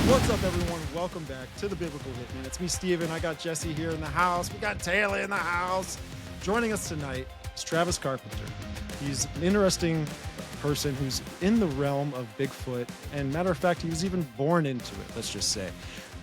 What's up, everyone? Welcome back to the Biblical Hitman. It's me, Steven. I got Jesse here in the house. We got Taylor in the house. Joining us tonight is Travis Carpenter. He's an interesting person who's in the realm of Bigfoot. And matter of fact, he was even born into it, let's just say.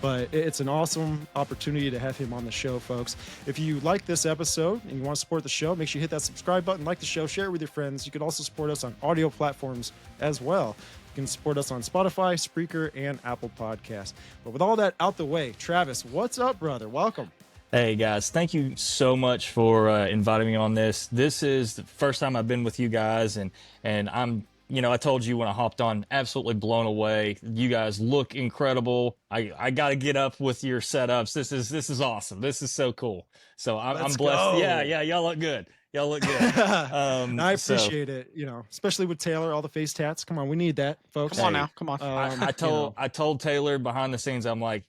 But it's an awesome opportunity to have him on the show, folks. If you like this episode and you want to support the show, make sure you hit that subscribe button, like the show, share it with your friends. You can also support us on audio platforms as well. You can support us on Spotify, Spreaker, and Apple Podcasts. But with all that out the way, Travis, what's up, brother? Welcome. Hey, guys. Thank you so much for inviting me on this. This is the first time I've been with you guys, and I'm, I told you when I hopped on, absolutely blown away. You guys look incredible. I got to get up with your setups. This is awesome. This is so cool. So I'm blessed. Go. Yeah. Y'all look good. Y'all look good. I appreciate it, especially with Taylor, all the face tats. Come on, we need that, folks. Come on now, come on. I told Taylor behind the scenes, I'm like,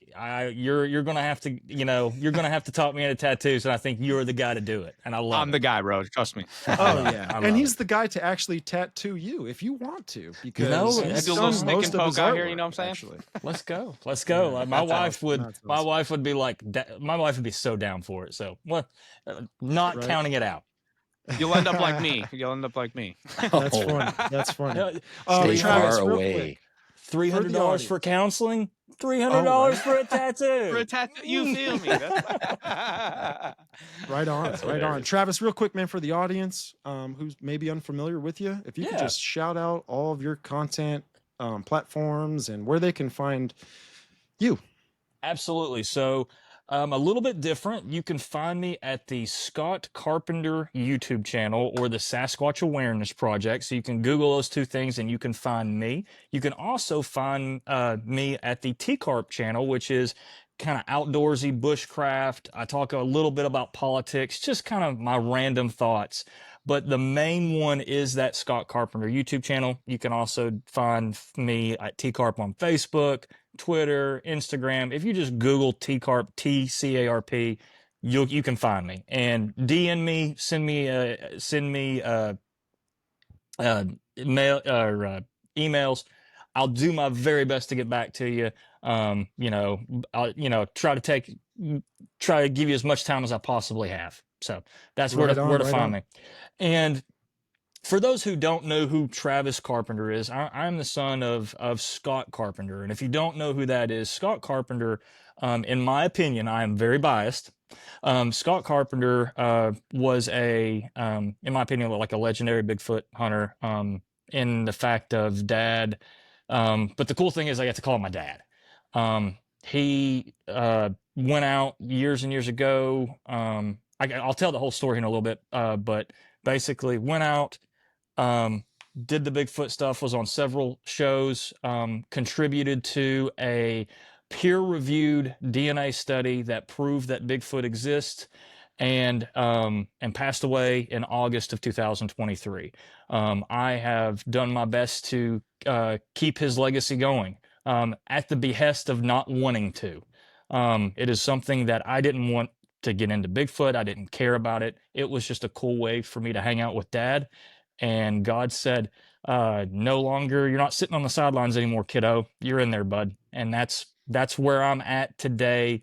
you're gonna have to, you're gonna have to talk me into tattoos, and I think you're the guy to do it. And I'm the guy, bro. Trust me. Oh yeah, and he's the guy to actually tattoo you if you want to, because he's a little snake and poke out here. You know what I'm saying? Actually. Let's go. Yeah, my wife would be like, my wife would be so down for it. So not counting it out. You'll end up like me. That's funny. That's funny. Stay Travis, far away. $300 for counseling. $300 for a tattoo. For a tattoo, you feel me? Right on. Travis, real quick, man, for the audience who's maybe unfamiliar with you, if you could just shout out all of your content platforms and where they can find you. Absolutely. So a little bit different. You can find me at the Scott Carpenter YouTube channel or the Sasquatch Awareness Project. So you can Google those two things and you can find me. You can also find me at the T-Carp channel, which is kind of outdoorsy bushcraft. I talk a little bit about politics, just kind of my random thoughts. But the main one is that Scott Carpenter YouTube channel. You can also find me at T-Carp on Facebook, Twitter, Instagram. If you just Google T-Carp, T-C-A-R-P, you can find me. And DM me, send me mail or emails. I'll do my very best to get back to you. I'll try to give you as much time as I possibly have. So that's where to find me. And for those who don't know who Travis Carpenter is, I'm the son of Scott Carpenter. And if you don't know who that is, Scott Carpenter, in my opinion, I am very biased. Scott Carpenter was in my opinion, like a legendary Bigfoot hunter in the fact of dad. But the cool thing is I got to call him my dad. He went out years and years ago. I'll tell the whole story in a little bit, but basically went out, did the Bigfoot stuff, was on several shows, contributed to a peer-reviewed DNA study that proved that Bigfoot exists, and passed away in August of 2023. I have done my best to keep his legacy going at the behest of not wanting to. It is something that I didn't want to get into Bigfoot. I didn't care about it. It was just a cool way for me to hang out with Dad. And God said, no longer, you're not sitting on the sidelines anymore, kiddo. You're in there, bud. And that's where I'm at today,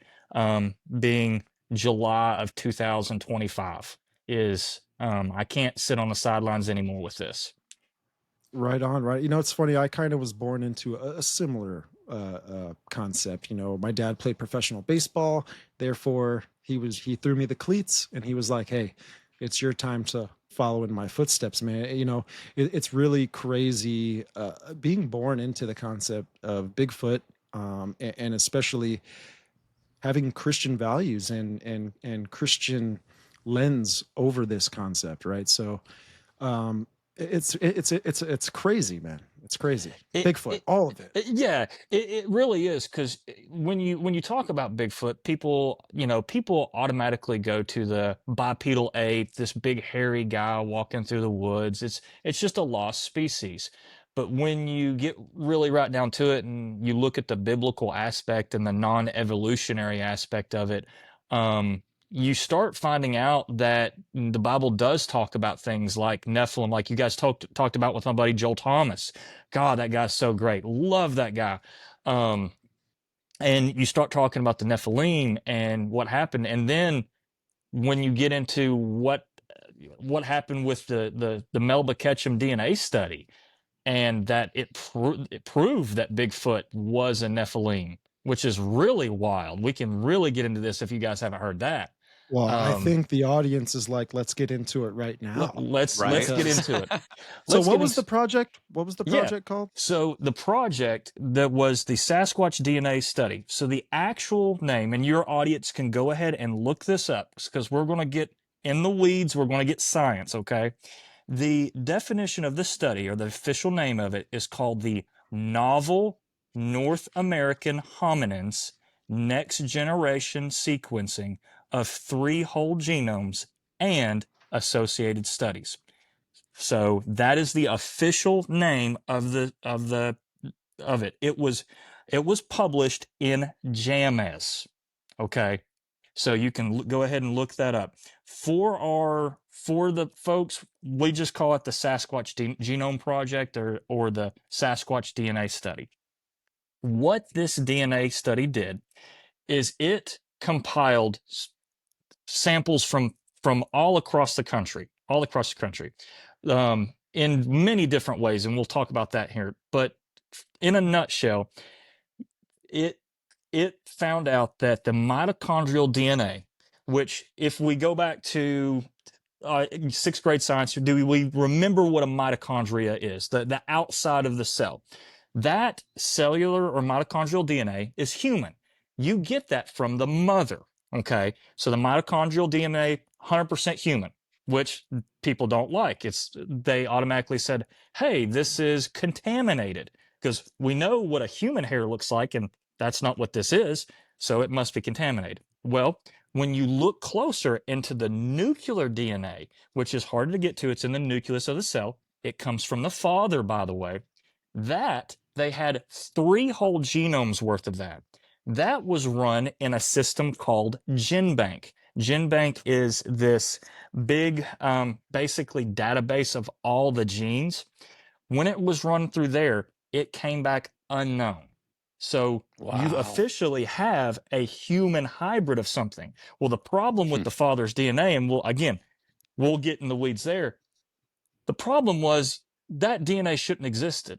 being July of 2025, is I can't sit on the sidelines anymore with this. Right on, right. It's funny. I kind of was born into a similar concept. My dad played professional baseball. Therefore, he threw me the cleats, and he was like, "Hey, it's your time to follow in my footsteps, man." It's really crazy being born into the concept of Bigfoot, and especially having Christian values and Christian lens over this concept, right? So, it's crazy, man. It's crazy. Bigfoot, all of it. It really is, because when you talk about Bigfoot, people automatically go to the bipedal ape, this big hairy guy walking through the woods. It's just a lost species. But when you get really right down to it and you look at the biblical aspect and the non-evolutionary aspect of it, you start finding out that the Bible does talk about things like Nephilim, like you guys talked about with my buddy Joel Thomas. God, that guy's so great. Love that guy. and you start talking about the Nephilim and what happened, and then when you get into what happened with the Melba Ketchum DNA study, and that it proved that Bigfoot was a Nephilim, which is really wild. We can really get into this if you guys haven't heard that. Well, I think the audience is like, let's get into it right now. Let's get into it. So what was the project? What was the project called? So the project that was the Sasquatch DNA study. So the actual name, and your audience can go ahead and look this up because we're going to get in the weeds. We're going to get science, okay? The definition of the study, or the official name of it, is called the Novel North American Hominins Next Generation Sequencing of 3 Whole Genomes and Associated Studies. So that is the official name of it. It was published in JAMAS. Okay. So you can go ahead and look that up. For the folks, we just call it the Sasquatch Genome Project, or the Sasquatch DNA study. What this DNA study did is it compiled samples from all across the country, in many different ways, and we'll talk about that here. But in a nutshell, it found out that the mitochondrial DNA, which, if we go back to 6th grade science, do we remember what a mitochondria is? The outside of the cell. That cellular or mitochondrial DNA is human. You get that from the mother. Okay, so the mitochondrial DNA, 100% human, which people don't like. They automatically said, hey, this is contaminated, because we know what a human hair looks like, and that's not what this is, so it must be contaminated. Well, when you look closer into the nuclear DNA, which is harder to get to, it's in the nucleus of the cell. It comes from the father, by the way. That, they had 3 whole genomes worth of that. That was run in a system called GenBank. GenBank is this big, basically database of all the genes. When it was run through there, it came back unknown. So you officially have a human hybrid of something. Well, the problem with the father's DNA, and we'll get in the weeds there. The problem was that DNA shouldn't have existed.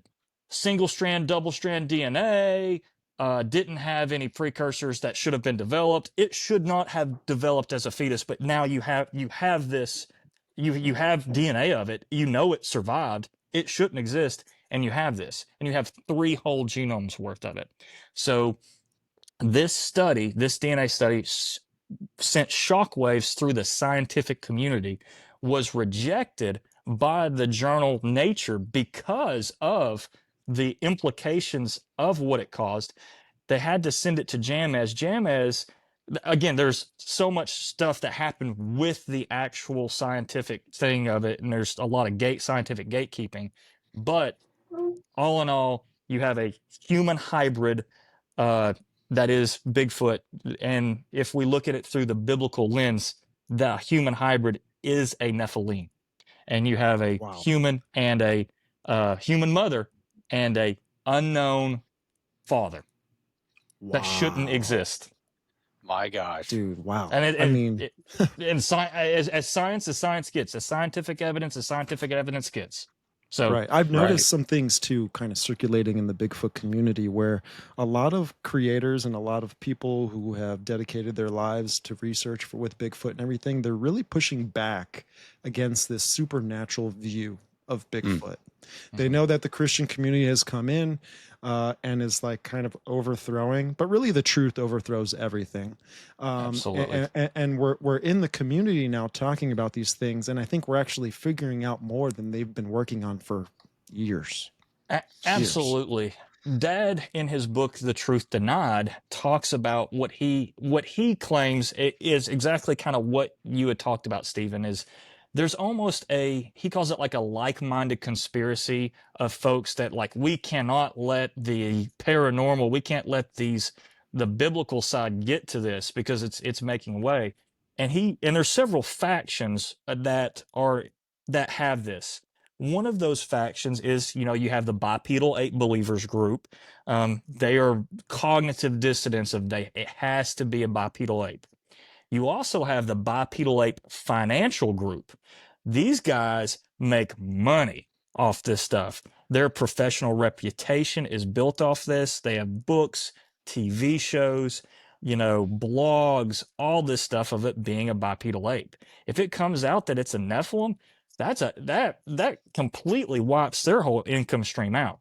Single strand, double strand DNA, didn't have any precursors that should have been developed. It should not have developed as a fetus, but now you have this, you have DNA of it. You know it survived. It shouldn't exist, and you have this, and you have 3 whole genomes worth of it. So this DNA study sent shockwaves through the scientific community, was rejected by the journal Nature because of the implications of what it caused. They had to send it to JAMAS. JAMAS, again, there's so much stuff that happened with the actual scientific thing of it, and there's a lot of scientific gatekeeping. But all in all, you have a human hybrid that is Bigfoot. And if we look at it through the biblical lens, the human hybrid is a Nephilim. And you have a human and a human mother and a unknown father that shouldn't exist. My gosh, dude! Wow. And as science gets, as scientific evidence gets. So right, I've noticed some things too, kind of circulating in the Bigfoot community, where a lot of creators and a lot of people who have dedicated their lives to research with Bigfoot and everything, they're really pushing back against this supernatural view of Bigfoot. They know that the Christian community has come in and is like kind of overthrowing, but really the truth overthrows everything. Absolutely. And we're in the community now talking about these things, and I think we're actually figuring out more than they've been working on for years. Absolutely. Dad, in his book The Truth Denied, talks about what he claims is exactly kind of what you had talked about, Stephen, is there's almost he calls it like a like-minded conspiracy of folks that, like, we cannot let the paranormal, we can't let the biblical side get to this because it's making way. And there's several factions that have this. One of those factions is, you have the bipedal ape believers group. They are cognitive dissonance it has to be a bipedal ape. You also have the bipedal ape financial group. These guys make money off this stuff. Their professional reputation is built off this. They have books, TV shows, blogs, all this stuff of it being a bipedal ape. If it comes out that it's a Nephilim, that completely wipes their whole income stream out.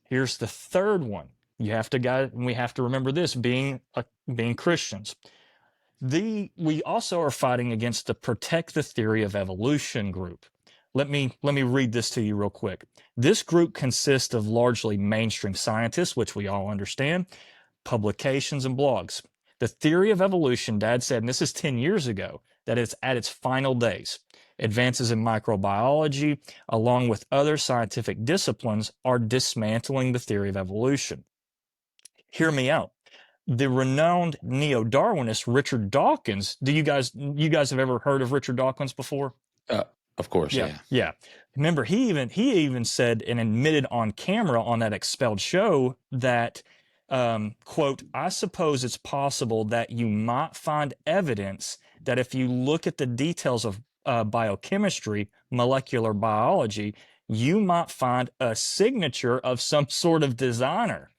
Here's the third one. We have to remember this, being Christians. We also are fighting against the Protect the Theory of Evolution group. Let me read this to you real quick. This group consists of largely mainstream scientists, which we all understand, publications and blogs. The theory of evolution, Dad said, and this is 10 years ago, that it's at its final days. Advances in microbiology, along with other scientific disciplines, are dismantling the theory of evolution. Hear me out. The renowned neo-Darwinist Richard Dawkins. You guys have ever heard of Richard Dawkins before? Of course, yeah. Remember, he even said and admitted on camera on that Expelled show that, quote, I suppose it's possible that you might find evidence that if you look at the details of biochemistry, molecular biology, you might find a signature of some sort of designer.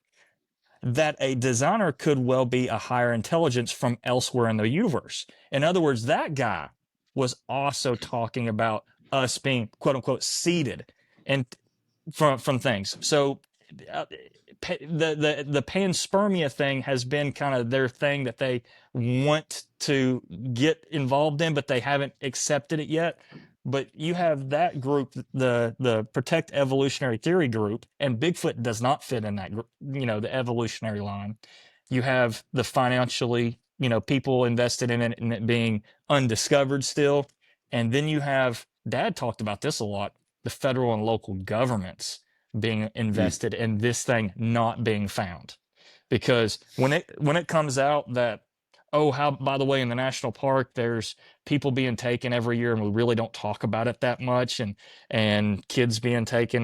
That a designer could well be a higher intelligence from elsewhere in the universe. In other words, that guy was also talking about us being, quote unquote, seeded and from things. So the panspermia thing has been kind of their thing that they want to get involved in, but they haven't accepted it yet. But you have that group, the Protect Evolutionary Theory group, and Bigfoot does not fit in that, the evolutionary line. You have the financially, people invested in it and it being undiscovered still. And then you have, Dad talked about this a lot, the federal and local governments being invested in this thing not being found. Because when it comes out that, by the way, in the national park, there's people being taken every year and we really don't talk about it that much, and kids being taken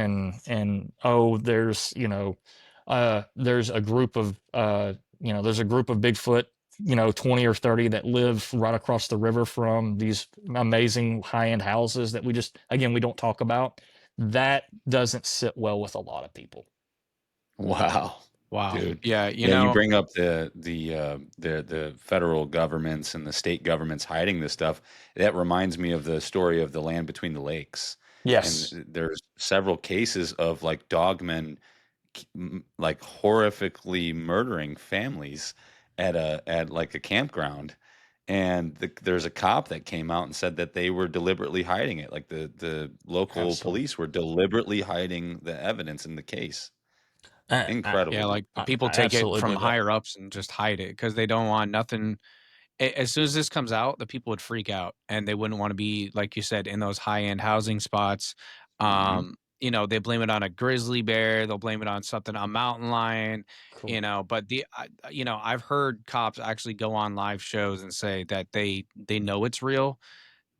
there's a group of Bigfoot, 20 or 30 that live right across the river from these amazing high-end houses that we don't talk about. That doesn't sit well with a lot of people. Wow. Dude. Yeah, you bring up the federal governments and the state governments hiding this stuff. That reminds me of the story of the land between the lakes. Yes. And there's several cases of like dogmen like horrifically murdering families at like a campground. And there's a cop that came out and said that they were deliberately hiding it. Like the local police were deliberately hiding the evidence in the case. Incredible. Yeah, like people take it from believe that. higher ups and just hide it because they don't want nothing. As soon as this comes out, the people would freak out and they wouldn't want to be, like you said, in those high-end housing spots. They blame it on a grizzly bear. They'll blame it on something, a mountain lion, Cool. but I've heard cops actually go on live shows and say that they know it's real.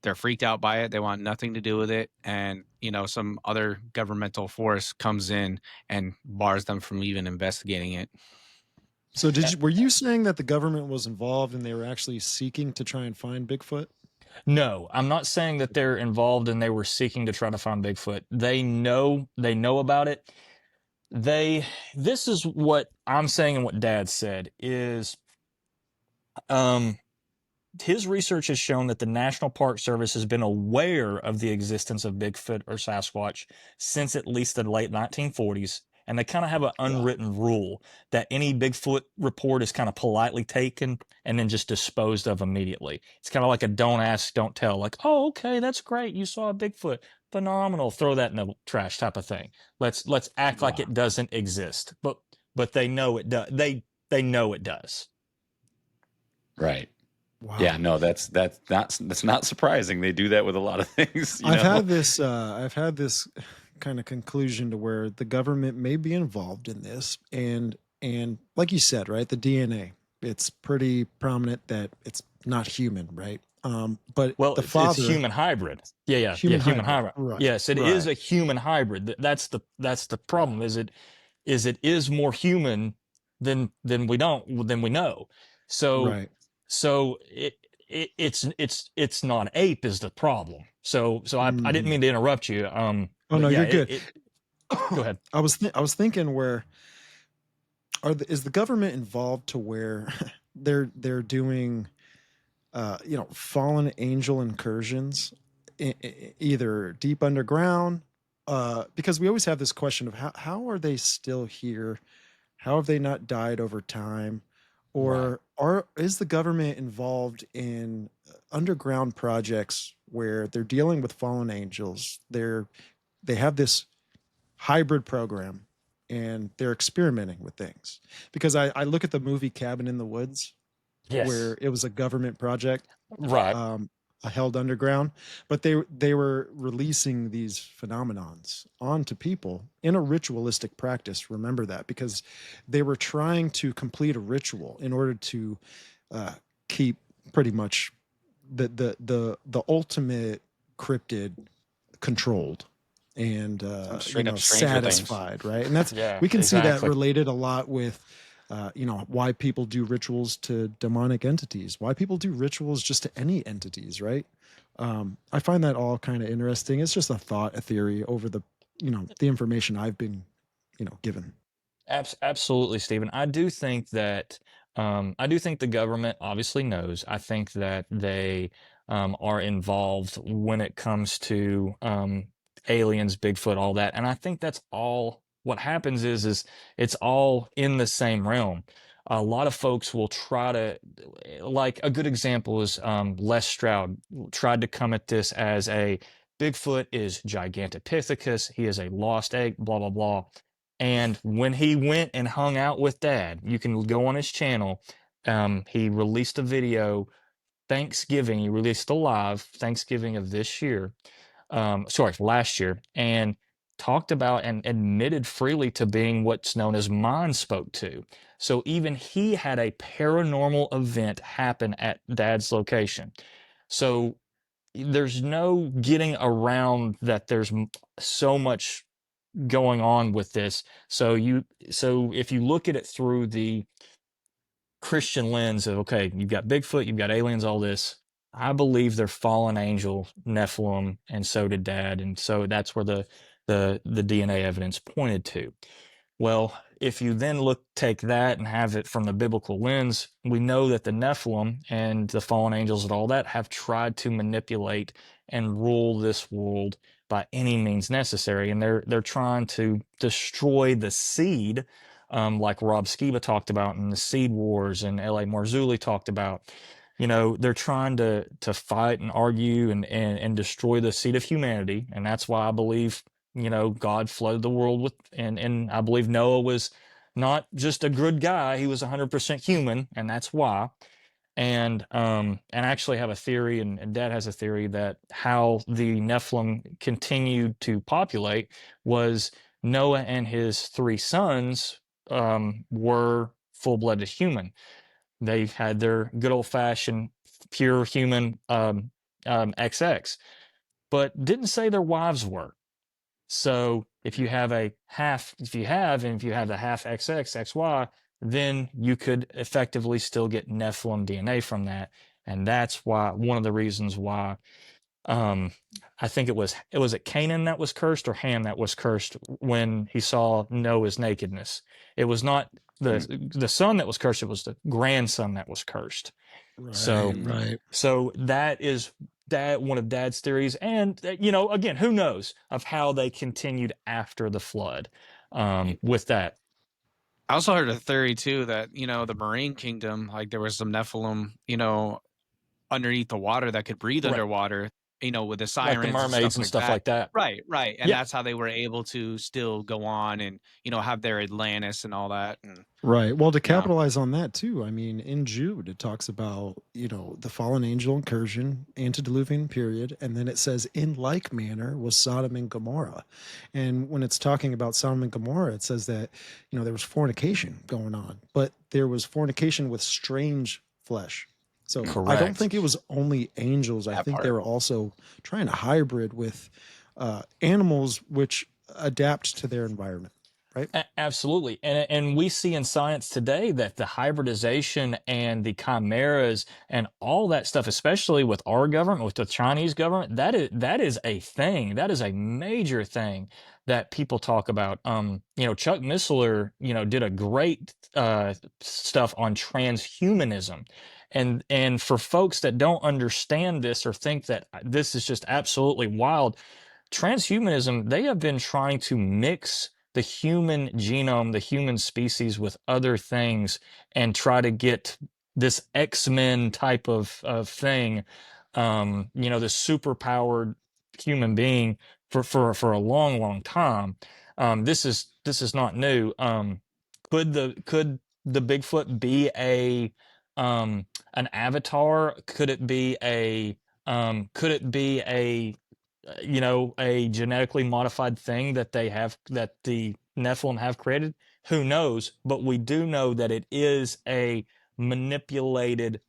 They're freaked out by it. They want nothing to do with it. And, some other governmental force comes in and bars them from even investigating it. So were you saying that the government was involved and they were actually seeking to try and find Bigfoot? No, I'm not saying that they're involved and they were seeking to try to find Bigfoot. They know about it. This is what I'm saying and what Dad said is, his research has shown that the National Park Service has been aware of the existence of Bigfoot or Sasquatch since at least the late 1940s. And they kind of have an unwritten rule that any Bigfoot report is kind of politely taken and then just disposed of immediately. It's kind of like a don't ask, don't tell. Like, oh, okay, that's great. You saw a Bigfoot. Phenomenal. Throw that in the trash type of thing. Let's act like it doesn't exist. But they know it does. They know it does. Right. Wow. Yeah, no, that's not surprising. They do that with a lot of things. I've had this kind of conclusion to where the government may be involved in this, and like you said, right, the DNA, it's pretty prominent that it's not human, right? But Well, the it's father, human hybrid. Yeah, human human hybrid, hybrid. right, Yes, it is right, a human hybrid. That's the problem. It is more human than we know. So right. it's not an ape is the problem. I didn't Hmm. mean to interrupt you. Oh But no, yeah, you're good. go ahead. I was thinking where is the government involved to where they're doing fallen angel incursions, either deep underground, because we always have this question of how are they still here? How have they not died over time? Right. Or is the government involved in underground projects where they're dealing with fallen angels? They have this hybrid program and they're experimenting with things. Because I look at the movie Cabin in the Woods, where Yes. it was a government project, Right. um, held underground, but they were releasing these phenomenons onto people in a ritualistic practice. Remember that, because they were trying to complete a ritual in order to uh, keep pretty much the ultimate cryptid controlled and Some straight up Stranger Things. satisfied, right? And that's, Yeah, we can see that exactly. related a lot with why people do rituals to demonic entities, why people do rituals just to any entities, right? I find that all kind of interesting. It's just a thought, a theory over the information I've been given. Absolutely, Stephen. I do think the government obviously knows. I think that they are involved when it comes to aliens, Bigfoot, all that. And I think that's all what happens is it's all in the same realm. A lot of folks will try to, like a good example is Les Stroud tried to come at this as a Bigfoot is Gigantopithecus. He is a lost egg, blah, blah, blah. And when he went and hung out with Dad, you can go on his channel. He released a video Thanksgiving. He released a live Thanksgiving of this year, sorry, last year, and talked about and admitted freely to being what's known as mind spoke to. So even he had a paranormal event happen at Dad's location. So there's no getting around that. There's so much going on with this. So if you look at it through the Christian lens of, okay, you've got Bigfoot, you've got aliens, all this. I believe they're fallen angel Nephilim, and so did Dad, and so that's where the DNA evidence pointed to. Well, if you then take that and have it from the biblical lens, we know that the Nephilim and the fallen angels and all that have tried to manipulate and rule this world by any means necessary, and they're trying to destroy the seed, like Rob Skiba talked about in the Seed Wars, and L.A. Marzulli talked about. They're trying to fight and argue and destroy the seed of humanity, and that's why I believe God flooded the world with, and I believe Noah was not just a good guy, he was 100% human, and that's why. And I actually have a theory, and Dad has a theory, that how the Nephilim continued to populate was Noah and his three sons were full-blooded human. They had their good old-fashioned pure human XX, but didn't say their wives were. So if you have the half XX, XY, then you could effectively still get Nephilim DNA from that. And that's why, one of the reasons why, um, I think it was Canaan that was cursed, or Ham that was cursed when he saw Noah's nakedness. It was not Mm, the son that was cursed, it was the grandson that was cursed. So Right, mm. right. so that is one of Dad's theories, and again, who knows of how they continued after the flood, with that. I also heard a theory too that the Marine Kingdom, like there was some Nephilim, underneath the water that could breathe Right, underwater, with the like the sirens and stuff mermaids and like stuff that. like that. Right, right. And Yeah, that's how they were able to still go on and, have their Atlantis and all that. And Right. Well, to yeah. capitalize on that too, I mean, in Jude, it talks about, the fallen angel incursion, antediluvian period, and then it says, in like manner was Sodom and Gomorrah. And when it's talking about Sodom and Gomorrah, it says that, there was fornication going on, but there was fornication with strange flesh. So I don't Correct. think it was only angels. I That think they part. were also trying to hybrid with animals which adapt to their environment, right? Absolutely. And we see in science today that the hybridization and the chimeras and all that stuff, especially with our government, with the Chinese government, that is a thing. That is a major thing that people talk about. Chuck Missler, did a great stuff on transhumanism. And for folks that don't understand this or think that this is just absolutely wild, transhumanism, they have been trying to mix the human genome, the human species with other things and try to get this X-Men type of thing, this super powered human being for a long, long time. This is not new. Could the Bigfoot be an avatar? Could it be a genetically modified thing that the Nephilim have created? Who knows? But we do know that it is a manipulated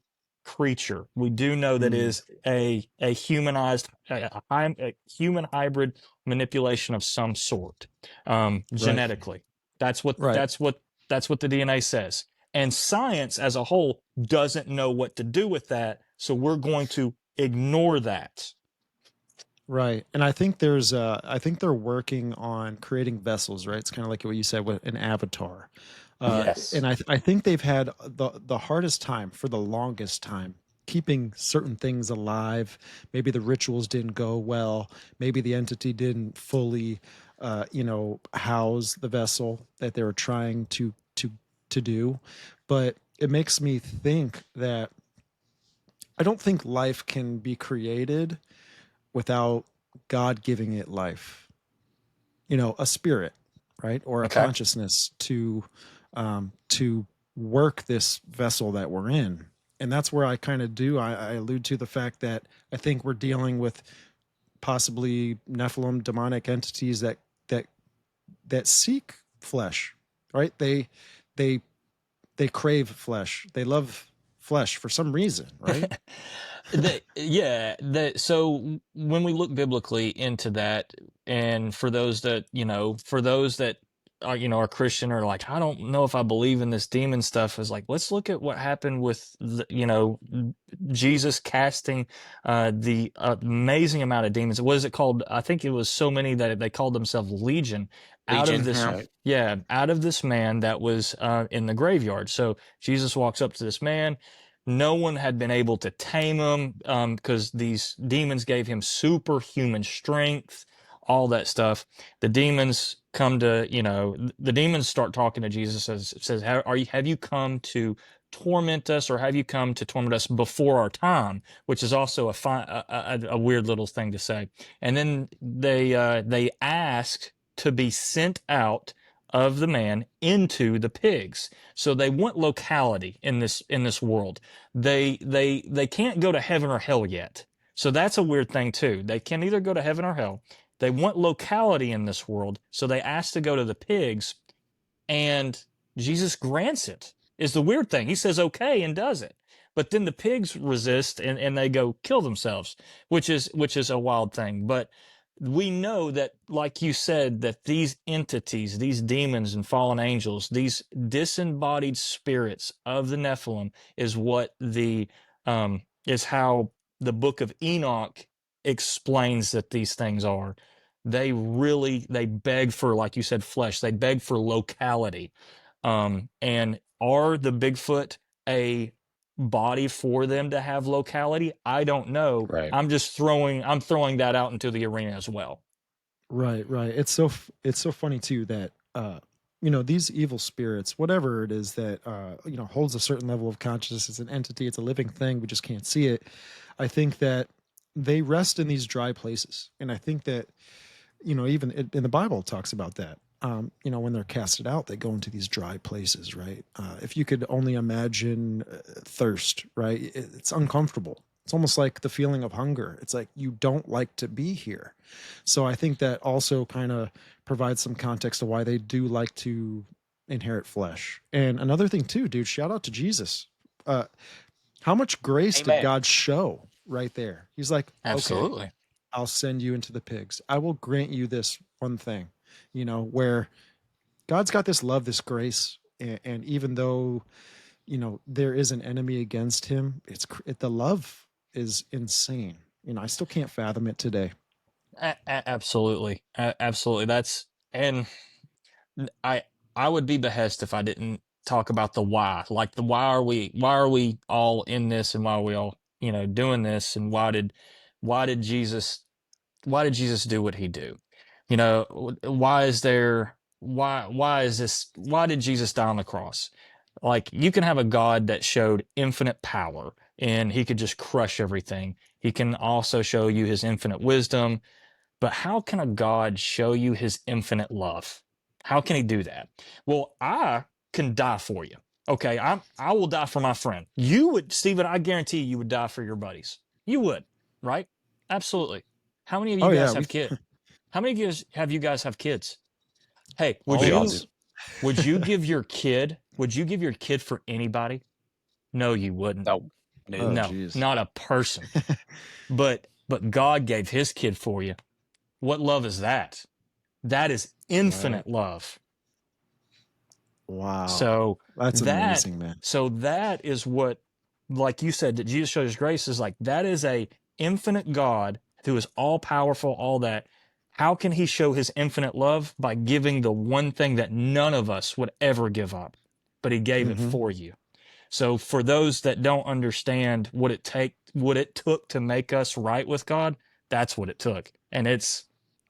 creature. We do know that it Mm, is a humanized, a human hybrid manipulation of some sort, right, genetically. That's what right. that's what that's what the DNA says. And science as a whole doesn't know what to do with that, so we're going to ignore that. Right. And I think they're working on creating vessels, right? It's kind of like what you said with an avatar. Yes. And I think they've had the hardest time for the longest time keeping certain things alive. Maybe the rituals didn't go well. Maybe the entity didn't fully, house the vessel that they were trying to do. But it makes me think that I don't think life can be created without God giving it life, a spirit, right? Or a Okay. consciousness to work this vessel that we're in. And that's where I kind of I allude to the fact that I think we're dealing with possibly Nephilim demonic entities that that seek flesh, right? They they crave flesh. They love flesh for some reason, right? So when we look biblically into that, and for those that are Christian or like, I don't know if I believe in this demon stuff, is like, let's look at what happened with Jesus casting the amazing amount of demons. What is it called? I think it was so many that they called themselves Legion out of Legion. this. Yeah. Right. Yeah, out of this man that was in the graveyard. So Jesus walks up to this man. No one had been able to tame him because these demons gave him superhuman strength, all that stuff. The demons the demons start talking to Jesus. Says, have you come to torment us, or have you come to torment us before our time? Which is also a weird little thing to say. And then they ask to be sent out of the man into the pigs. So they want locality in this world. They can't go to heaven or hell yet. So that's a weird thing too. They can either go to heaven or hell. They want locality in this world, so they ask to go to the pigs, and Jesus grants it. Is the weird thing. He says okay and does it. But then the pigs resist and they go kill themselves, which is a wild thing. But we know that, like you said, that these entities, these demons and fallen angels, these disembodied spirits of the Nephilim is how the book of Enoch explains that these things are. They beg for, like you said, flesh. They beg for locality. And are the Bigfoot a body for them to have locality? I don't know. Right. I'm throwing that out into the arena as well. Right, right. It's so funny too that these evil spirits, whatever it is that holds a certain level of consciousness, it's an entity, it's a living thing, we just can't see it. I think that they rest in these dry places. And I think that even in the Bible it talks about that. When they're casted out, they go into these dry places, right? If you could only imagine thirst, right? It's uncomfortable. It's almost like the feeling of hunger. It's like you don't like to be here. So I think that also kind of provides some context to why they do like to inherit flesh. And another thing too, dude, shout out to Jesus. Uh, How much grace did Amen. God show right there? He's like, okay, Absolutely. I'll send you into the pigs. I will grant you this one thing, where God's got this love, this grace. And even though, there is an enemy against him, the love is insane. I still can't fathom it today. Absolutely. Absolutely. And I would be behest if I didn't talk about the why. Like why are we all in this, and why are we all, doing this, and why did Jesus do what he do? Why is there why is this why did Jesus die on the cross? Like, you can have a God that showed infinite power and he could just crush everything. He can also show you his infinite wisdom, but how can a God show you his infinite love? How can he do that? Well, I can die for you. Okay, I will die for my friend. You would, Stephen, I guarantee you would die for your buddies. You would, right? Absolutely. How many of you Oh, guys yeah, have kids? How many of you guys have kids? Hey, All would We all you do. would you give your kid for anybody? No, you wouldn't. No, Oh, no. No, geez. not a person. But God gave his kid for you. What love is that? That is infinite love. Wow. So That's that amazing, man. so that is what, like you said, that Jesus showed his grace is like, that is a infinite God who is all powerful, all that. How can he show his infinite love? By giving the one thing that none of us would ever give up, but he gave it Mhm. for you. So for those that don't understand what it took to make us right with God, that's what it took. And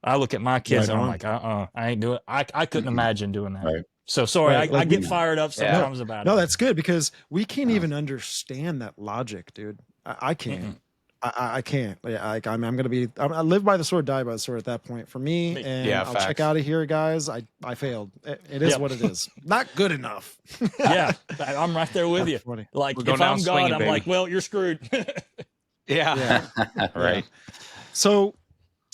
I look at my kids Right and I'm on. like, I ain't doing it. I couldn't imagine doing that. Right. So sorry, Right, I like get we- fired up Yeah. sometimes about No, it. that's good because we can't Yeah. even understand that logic, dude. I can't. I can't. Yeah, I'm gonna be. I live by the sword, die by the sword at that point. For me, Me- and Yeah, I'll check facts. out of here, guys. I failed. It is Yep. what it is. Not good enough. Yeah, I'm right there with That's you. funny. Like, We're if going down I'm God, swinging, I'm baby. like, well, you're screwed. Yeah. Yeah. Right. So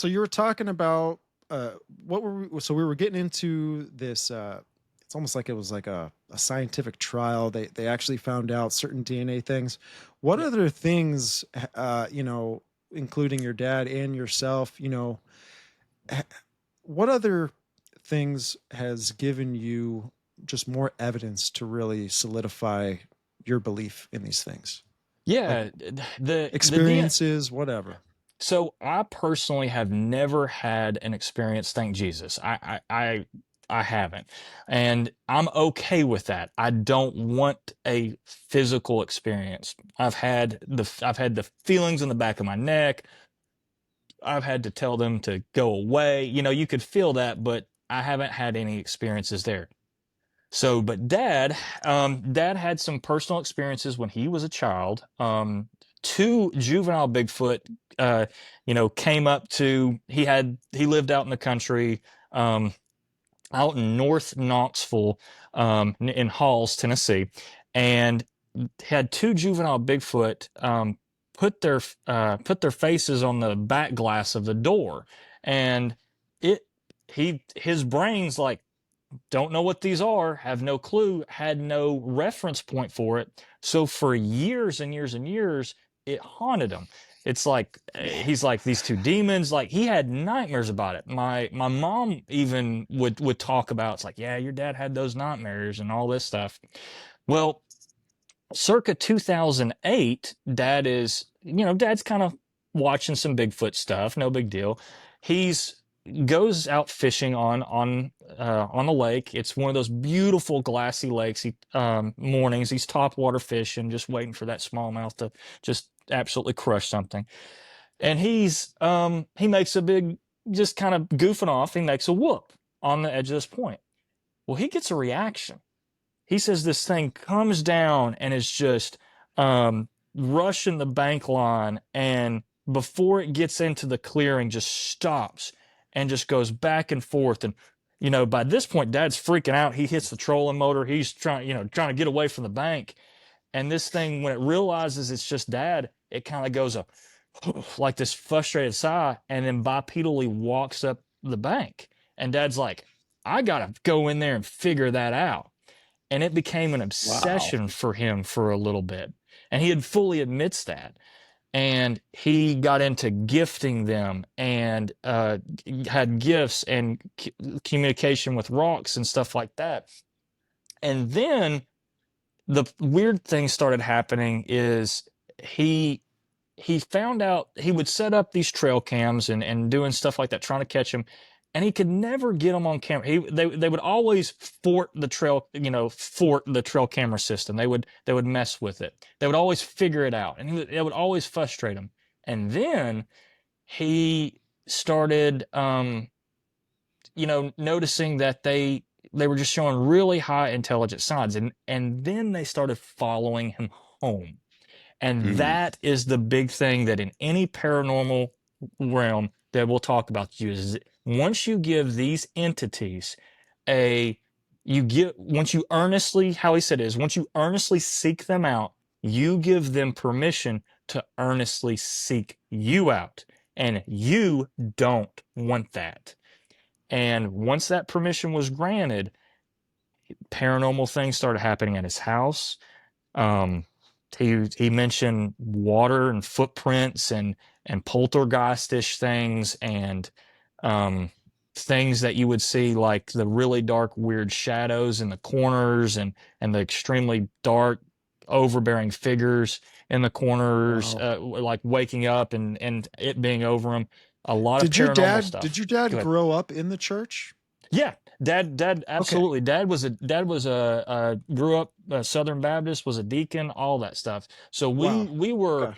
you were talking about what were we? So we were getting into this. It's almost like it was like a scientific trial. They actually found out certain DNA things. What other things, including your dad and yourself, what other things has given you just more evidence to really solidify your belief in these things? Yeah, the Experiences, whatever. So I personally have never had an experience, thank Jesus. I haven't. And I'm okay with that. I don't want a physical experience. I've had the feelings in the back of my neck. I've had to tell them to go away. You could feel that, but I haven't had any experiences there. So, but dad had some personal experiences when he was a child. Two juvenile Bigfoot, came up to, he lived out in the country, out in North Knoxville, in Halls, Tennessee, and had two juvenile Bigfoot, put their faces on the back glass of the door, and his brain's like, don't know what these are, have no clue, had no reference point for it. So for years and years and years, it haunted him. It's like, he's like, these two demons, like he had nightmares about it. My mom even would talk about, it's like, yeah, your dad had those nightmares and all this stuff. Well, circa 2008, dad's kind of watching some Bigfoot stuff, no big deal. He's goes out fishing on the lake. It's one of those beautiful glassy lakes. Mornings, he's topwater fishing, just waiting for that smallmouth to just absolutely crush something. And he makes a big, just kind of goofing off. He makes a whoop on the edge of this point. Well, he gets a reaction. He says this thing comes down and is just rushing the bank line, and before it gets into the clearing, just stops and just goes back and forth. And by this point, dad's freaking out. He hits the trolling motor. He's trying to get away from the bank. And this thing, when it realizes it's just dad, it kind of goes like this frustrated sigh, and then bipedally walks up the bank. And dad's like, I gotta go in there and figure that out. And it became an obsession for him for a little bit. and he had fully admits that. And he got into gifting them and had gifts and communication with rocks and stuff like that. And then the weird thing started happening is he he found out he would set up these trail cams and doing stuff like that, trying to catch him, and he could never get them on camera. They would always fort the trail camera system. They would mess with it. They would always figure it out, and it would always frustrate him. And then he started, noticing that they were just showing really high intelligence signs, and then they started following him home. And that is the big thing that in any paranormal realm that we'll talk about you is once you give these entities once you earnestly, how he said it is, once you earnestly seek them out, you give them permission to earnestly seek you out. And you don't want that. And once that permission was granted, paranormal things started happening at his house. He mentioned water and footprints and poltergeistish things and things that you would see, like the really dark, weird shadows in the corners and the extremely dark, overbearing figures in the corners, like waking up and it being over him. A lot of paranormal stuff. Did your dad grow up in the church? Yeah, dad, absolutely. Okay. Dad grew up Southern Baptist, was a deacon, all that stuff. So we were,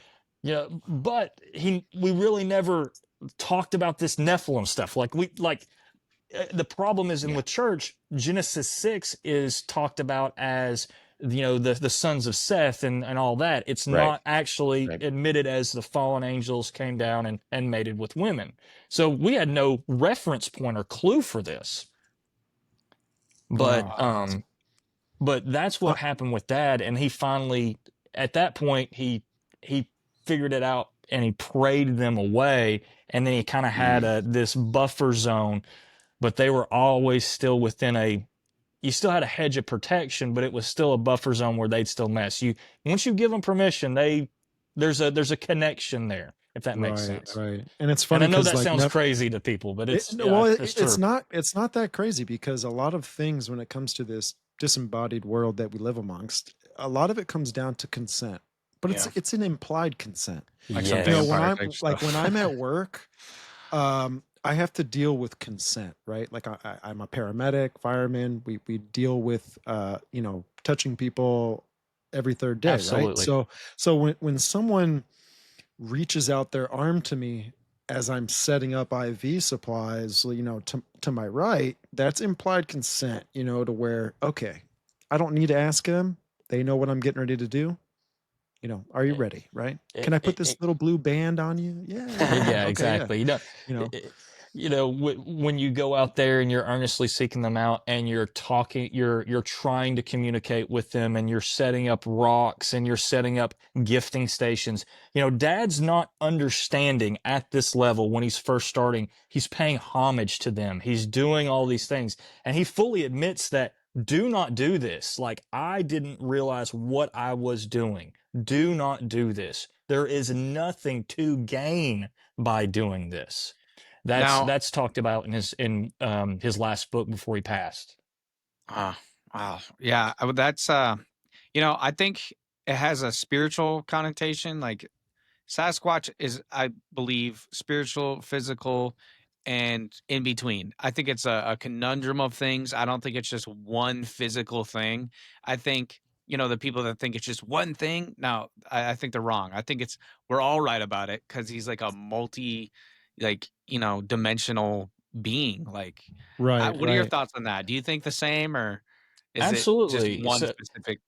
but we really never talked about this Nephilim stuff. The problem is in the church, Genesis 6 is talked about as, the sons of Seth and all that. It's not actually admitted as the fallen angels came down and mated with women. So we had no reference point or clue for this. But that's what happened with Dad. And he finally, at that point, he figured it out and he prayed them away. And then he kind of had this buffer zone, but they were always still within you still had a hedge of protection, but it was still a buffer zone where they'd still mess. Once you give them permission, there's a connection there, if that makes sense. Right. And it's funny. And I know that sounds crazy to people, but it's not that crazy, because a lot of things when it comes to this disembodied world that we live amongst, a lot of it comes down to consent, but it's an implied consent. Like when I'm at work, I have to deal with consent, right? Like I'm a paramedic, fireman. We deal with, touching people every third day, Absolutely. right? So when someone reaches out their arm to me as I'm setting up IV supplies, to my right, that's implied consent, to where, okay, I don't need to ask them. They know what I'm getting ready to do. Are you ready? Right? Can I put this little blue band on you? Yeah. Yeah, Okay, exactly. When you go out there and you're earnestly seeking them out and you're talking, you're trying to communicate with them and you're setting up rocks and you're setting up gifting stations. Dad's not understanding at this level when he's first starting. He's paying homage to them. He's doing all these things, and he fully admits that, do not do this. Like, I didn't realize what I was doing. Do not do this. There is nothing to gain by doing this. That's talked about in his last book before he passed. Wow. Yeah. That's, I think it has a spiritual connotation. Like Sasquatch is, I believe, spiritual, physical, and in between. I think it's a conundrum of things. I don't think it's just one physical thing. I think, the people that think it's just one thing, no, I think they're wrong. I think we're all right about it because he's like a dimensional being. Like, what are your thoughts on that? Do you think the same, or is Absolutely. it just one specific?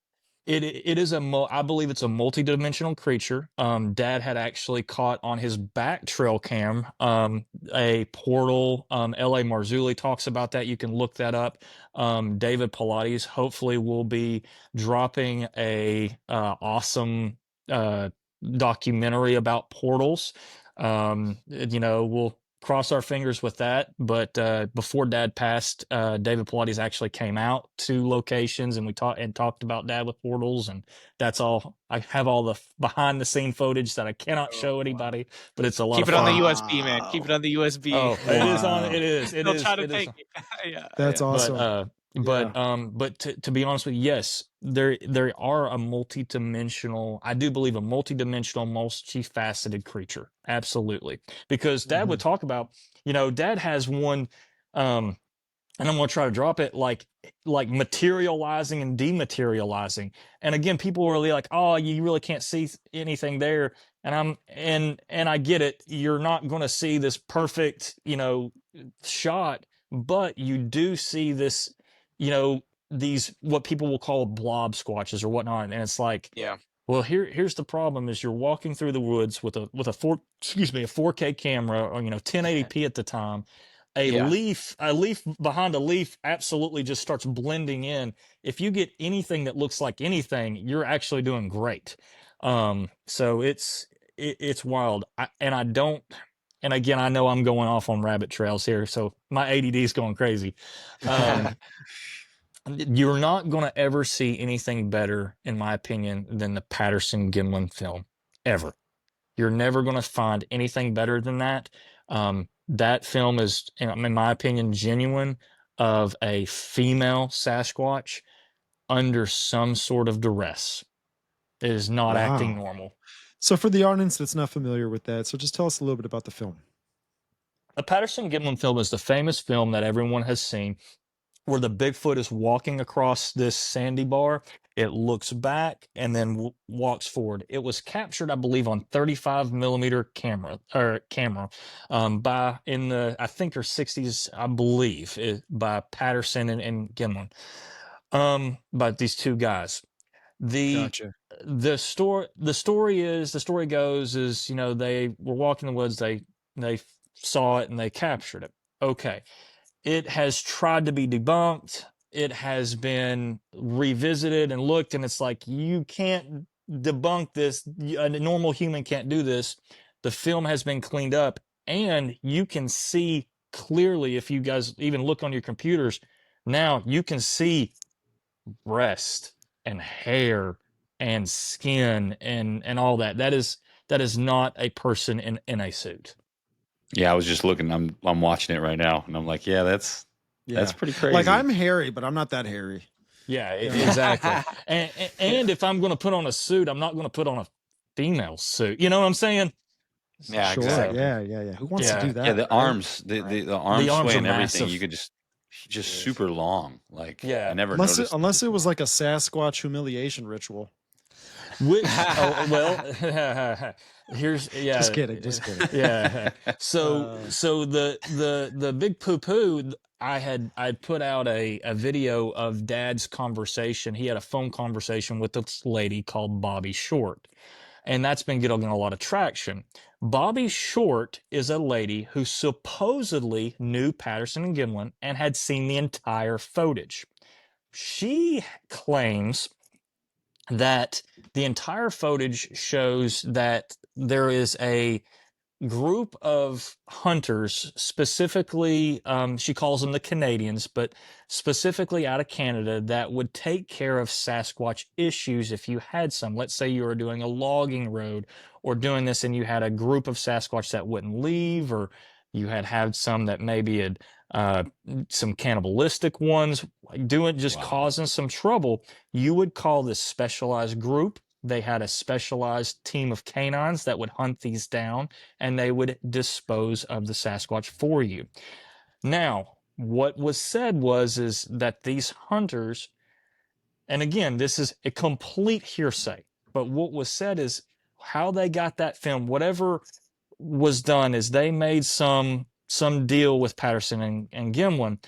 It is I believe it's a multi-dimensional creature. Dad had actually caught on his back trail cam a portal. L.A. Marzulli talks about that. You can look that up. David Pilates hopefully will be dropping a awesome documentary about portals. We'll cross our fingers with that. But before Dad passed, David Pilates actually came out to locations, and we talked about Dad with portals, and that's all. I have all the behind the scene footage that I cannot show anybody, but it's a lot Keep of it on fun. the USB, man. Keep it on the USB. Oh, it is on. Wow. It is. It They'll is. try to It is. fake it. Yeah. That's yeah. awesome. But to be honest with you, yes, there are a multi-dimensional, I do believe a multi-dimensional, multifaceted creature. Absolutely. Because Dad would talk about, Dad has one, and I'm going to try to drop it like materializing and dematerializing. And again, people are really like, oh, you really can't see anything there. And I get it. You're not going to see this perfect, shot, but you do see this, these, what people will call blob squatches or whatnot. And it's like, Yeah. well, here's the problem: is you're walking through the woods with a 4K camera, or 1080p at the time. Yeah. A leaf behind a leaf absolutely just starts blending in. If you get anything that looks like anything, you're actually doing great. So it's wild. And again, I know I'm going off on rabbit trails here, so my ADD is going crazy. You're not going to ever see anything better, in my opinion, than the Patterson-Gimlin film, ever. You're never going to find anything better than that. That film is, in my opinion, genuine of a female Sasquatch under some sort of duress. It is not acting Wow. normal. So for the audience that's not familiar with that, so just tell us a little bit about the film. The Patterson-Gimlin film is the famous film that everyone has seen, where the Bigfoot is walking across this sandy bar. It looks back and then walks forward. It was captured, I believe, on 35 millimeter camera, by in the, I think, or 60s, I believe, by Patterson and Gimlin, by these two guys. Gotcha. The story goes is, they were walking in the woods, they saw it and they captured it. Okay. It has tried to be debunked. It has been revisited and looked, and it's like, you can't debunk this. A normal human can't do this. The film has been cleaned up, and you can see clearly, if you guys even look on your computers now, you can see breast and hair and skin and all that. That is not a person in a suit. Yeah, I was just looking. I'm watching it right now, and I'm like, yeah, that's pretty crazy. Like, I'm hairy, but I'm not that hairy. Yeah, exactly. and if I'm going to put on a suit, I'm not going to put on a female suit. You know what I'm saying? Yeah, Sure. exactly. Yeah. Who wants to do that? Yeah, the right? arms, the arm The arms sway are and everything. massive. You could just super long. Like, Yeah. I never Unless noticed. unless it was like a Sasquatch humiliation ritual. Which, here's, Just kidding. yeah. So the big poo poo, I put out a video of Dad's conversation. He had a phone conversation with this lady called Bobby Short, and that's been getting a lot of traction. Bobby Short is a lady who supposedly knew Patterson-Gimlin and had seen the entire footage. She claims that the entire footage shows that there is a group of hunters, specifically, she calls them the Canadians, but specifically out of Canada, that would take care of Sasquatch issues if you had some. Let's say you were doing a logging road or doing this and you had a group of Sasquatch that wouldn't leave, or you had some that maybe had some cannibalistic ones causing some trouble. You would call this specialized group. They had a specialized team of canines that would hunt these down, and they would dispose of the Sasquatch for you. Now, what was said is that these hunters, and again, this is a complete hearsay, but what was said is how they got that film, whatever was done, is they made some deal with Patterson and Gimlin,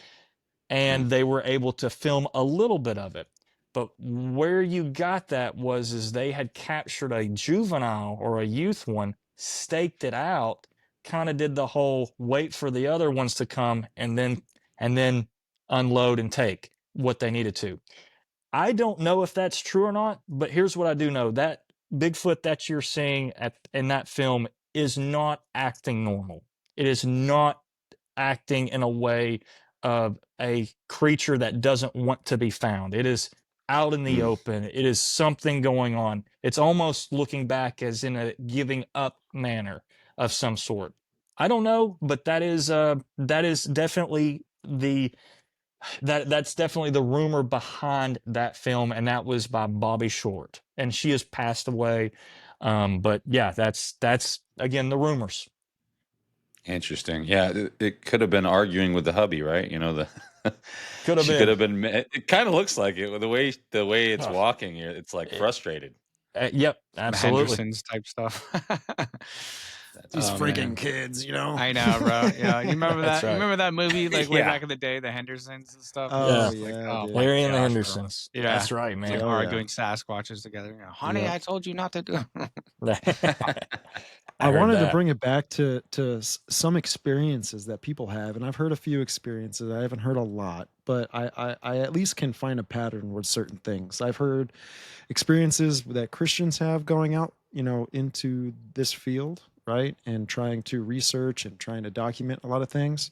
and they were able to film a little bit of it. But where you got that is they had captured a juvenile or a youth one, staked it out, kind of did the whole wait for the other ones to come and then unload and take what they needed to. I don't know if that's true or not, but here's what I do know. That Bigfoot that you're seeing in that film is not acting normal. It is not acting in a way of a creature that doesn't want to be found. It is out in the Mm. open. It is something going on. It's almost looking back as in a giving up manner of some sort. I don't know, but that is definitely that's definitely the rumor behind that film, and that was by Bobby Short, and she has passed away. But yeah, that's again the rumors. Interesting. Yeah, it could have been arguing with the hubby, right? You know, the Could have she could been. have been. It kind of looks like it with the way it's Oh, walking. It's like frustrated. yep, Some absolutely. Henderson's type stuff. That's These Oh, funny. freaking man. kids, you know. I know, bro. Yeah, you remember That's that? You right. remember that movie like way Yeah. back in the day, the Hendersons and stuff? Oh Yeah. Like, yeah, oh dude. my Harry and the gosh, bro. Hendersons. Yeah, That's right, it's man. like Oh, yeah. arguing Sasquatches together. You know, honey, Yep. I told you not to do. I heard wanted to that. bring it back to some experiences that people have, and I've heard a few experiences. I haven't heard a lot, but I at least can find a pattern with certain things. I've heard experiences that Christians have going out, into this field, right, and trying to research and trying to document a lot of things.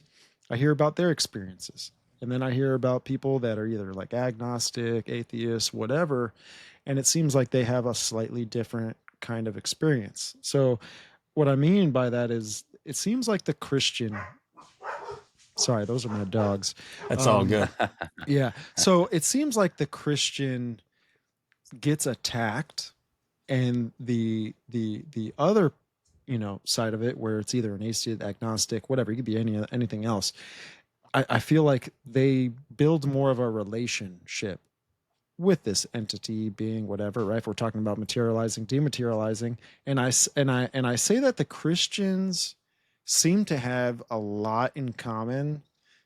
I hear about their experiences, and then I hear about people that are either like agnostic, atheists, whatever, and it seems like they have a slightly different kind of experience. So what I mean by that is it seems like the Christian, sorry, those are my dogs. That's all good. Yeah. So it seems like the Christian gets attacked, and the other, side of it, where it's either an atheist, agnostic, whatever, it could be anything else. I feel like they build more of a relationship with this entity, being whatever, right? If we're talking about materializing, dematerializing, and I say that the Christians seem to have a lot in common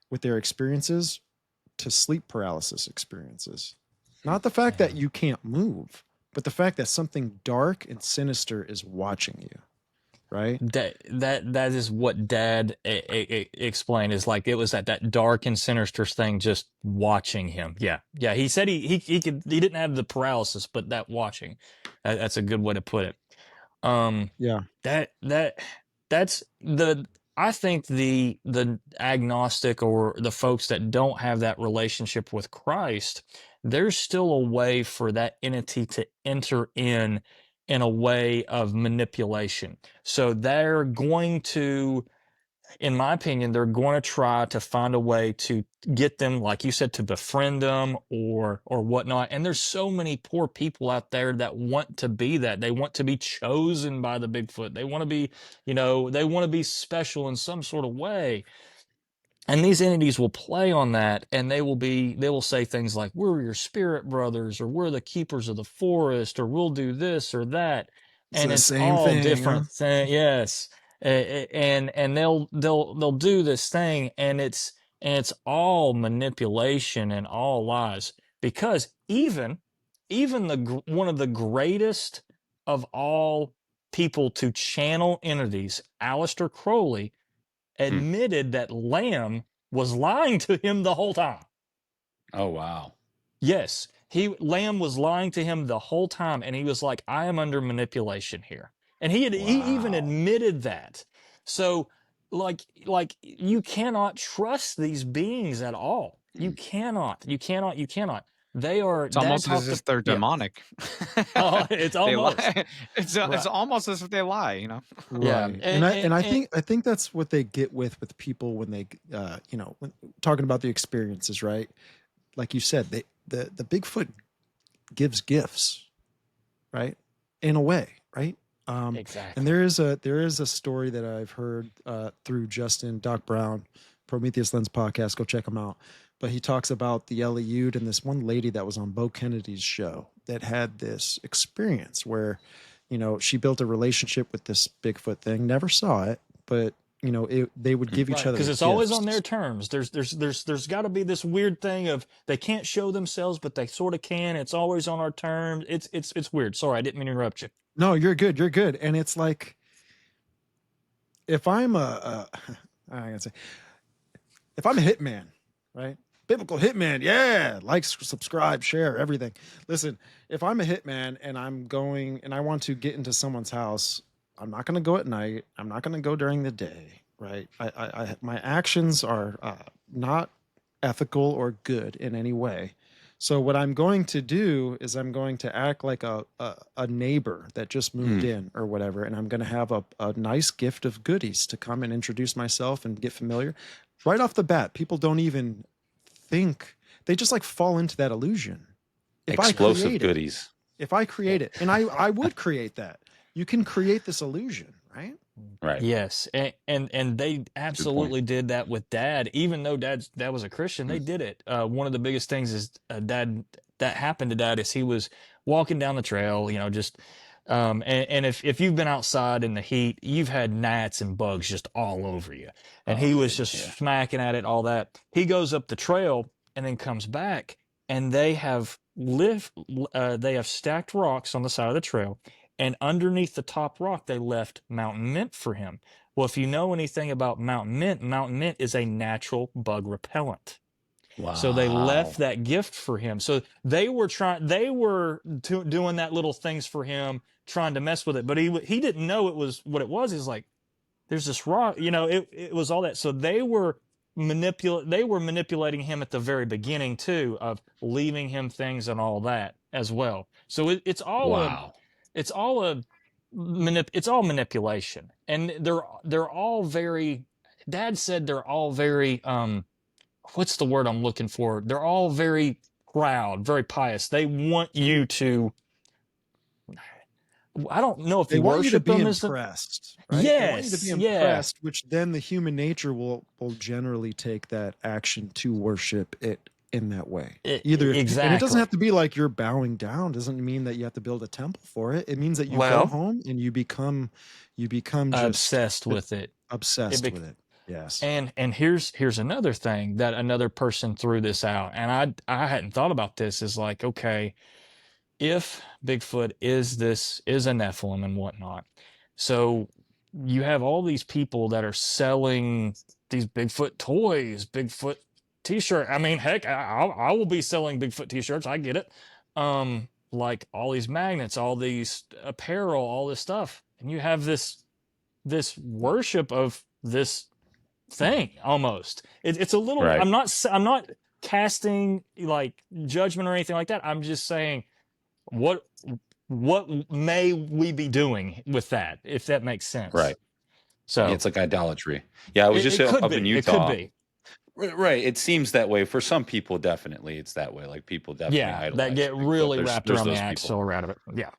with their experiences to sleep paralysis experiences. Not the fact that you can't move, but the fact that something dark and sinister is watching you, right? That is what Dad explained. Is like it was that dark and sinister thing just watching him. Yeah, yeah. He said he didn't have the paralysis, but that watching. That's a good way to put it. Yeah. That's the I think the agnostic or the folks that don't have that relationship with Christ, there's still a way for that entity to enter in a way of manipulation. So they're going to, in my opinion, they're going to try to find a way to get them, like you said, to befriend them or whatnot. And there's so many poor people out there that want to be that. They want to be chosen by the Bigfoot. They want to be, they want to be special in some sort of way. And these entities will play on that, and they will say things like, we're your spirit brothers, or we're the keepers of the forest, or we'll do this or that. It's And the it's same all thing, huh? different thing. Yes. And they'll do this thing, and it's all manipulation and all lies, because even one of the greatest of all people to channel entities, Aleister Crowley, Hmm. admitted that Lamb was lying to him the whole time. Oh wow. Yes, Lamb was lying to him the whole time, and he was like, "I am under manipulation here," and he even Wow. admitted that. So, like you cannot trust these beings at all. You cannot. They are. It's almost That's as if they're yeah. demonic. Oh, it's They almost lie. It's right. almost as if they lie. Yeah, Right. And I think that's what they get with people when they when talking about the experiences, right? Like you said, the Bigfoot gives gifts, right? In a way, right? exactly. And there is a story that I've heard through Justin Doc Brown, Prometheus Lens podcast. Go check him out. But he talks about the Eliud and this one lady that was on Bo Kennedy's show that had this experience where, she built a relationship with this Bigfoot thing. Never saw it, but they would give each Right, other because it's always on gifts. their terms. There's got to be this weird thing of they can't show themselves, but they sort of can. It's always on our terms. It's weird. Sorry, I didn't mean to interrupt you. No, you're good. You're good. And it's like, if I'm I gotta say, if I'm a hitman, right? Biblical hitman, yeah. Like, subscribe, share, everything. Listen, if I'm a hitman and I want to get into someone's house, I'm not going to go at night. I'm not going to go during the day. right? My actions are not ethical or good in any way. So what I'm going to do is I'm going to act like a neighbor that just moved Mm. in or whatever, and I'm going to have a nice gift of goodies to come and introduce myself and get familiar. Right off the bat, people don't even think, they just like fall into that illusion. If I Explosive create it, goodies. if I create it, and I would create that, you can create this illusion, right? Right. Yes, and they Good point. absolutely did that with Dad. Even though Dad was a Christian, they did it. One of the biggest things is Dad that happened to Dad is he was walking down the trail, you know, just and if you've been outside in the heat, you've had gnats and bugs just all over you, and he was just Yeah. smacking at it, all that. He goes up the trail and then comes back, and they have stacked rocks on the side of the trail. And underneath the top rock, they left mountain mint for him. Well, if you know anything about mountain mint is a natural bug repellent. So they left Wow. that gift for him. So they were doing that little things for him, trying to mess with it. But he didn't know it was what it was. He's like, there's this rock, you know, it was all that. So they were manipulating him at the very beginning too, of leaving him things and all that as well. So it's all Wow. it's all manipulation, and they're all very. Dad said they're all very what's the word I'm looking for? They're all very proud, very pious. They want you to. I don't know if They want you to worship be them as the. impressed, right? They want you to Yes, be yeah, impressed, which then the human nature will generally take that action to worship it in that way. Either and it doesn't exactly. have to be like you're bowing down. Doesn't mean that you have to build a temple for it. It means that you go Well, home and you become just obsessed with it. obsessed bec- with it. Yes. And here's another thing that another person threw this out, and I hadn't thought about this. Is like, okay, if Bigfoot is a Nephilim and whatnot, so you have all these people that are selling these Bigfoot toys, Bigfoot T-shirt. I mean, heck, I will be selling Bigfoot T-shirts. I get it. Like all these magnets, all these apparel, all this stuff, and you have this worship of this thing almost. It's a little. Right. I'm not casting like judgment or anything like that. I'm just saying what may we be doing with that, if that makes sense. Right. So It's like idolatry. Yeah, I was just it could up be. in It could Utah. be. Right. It seems that way for some people. Definitely, it's that way. Like people definitely Yeah, idolize that get Bigfoot. really wrapped There's around the those people. axle around it. Yeah.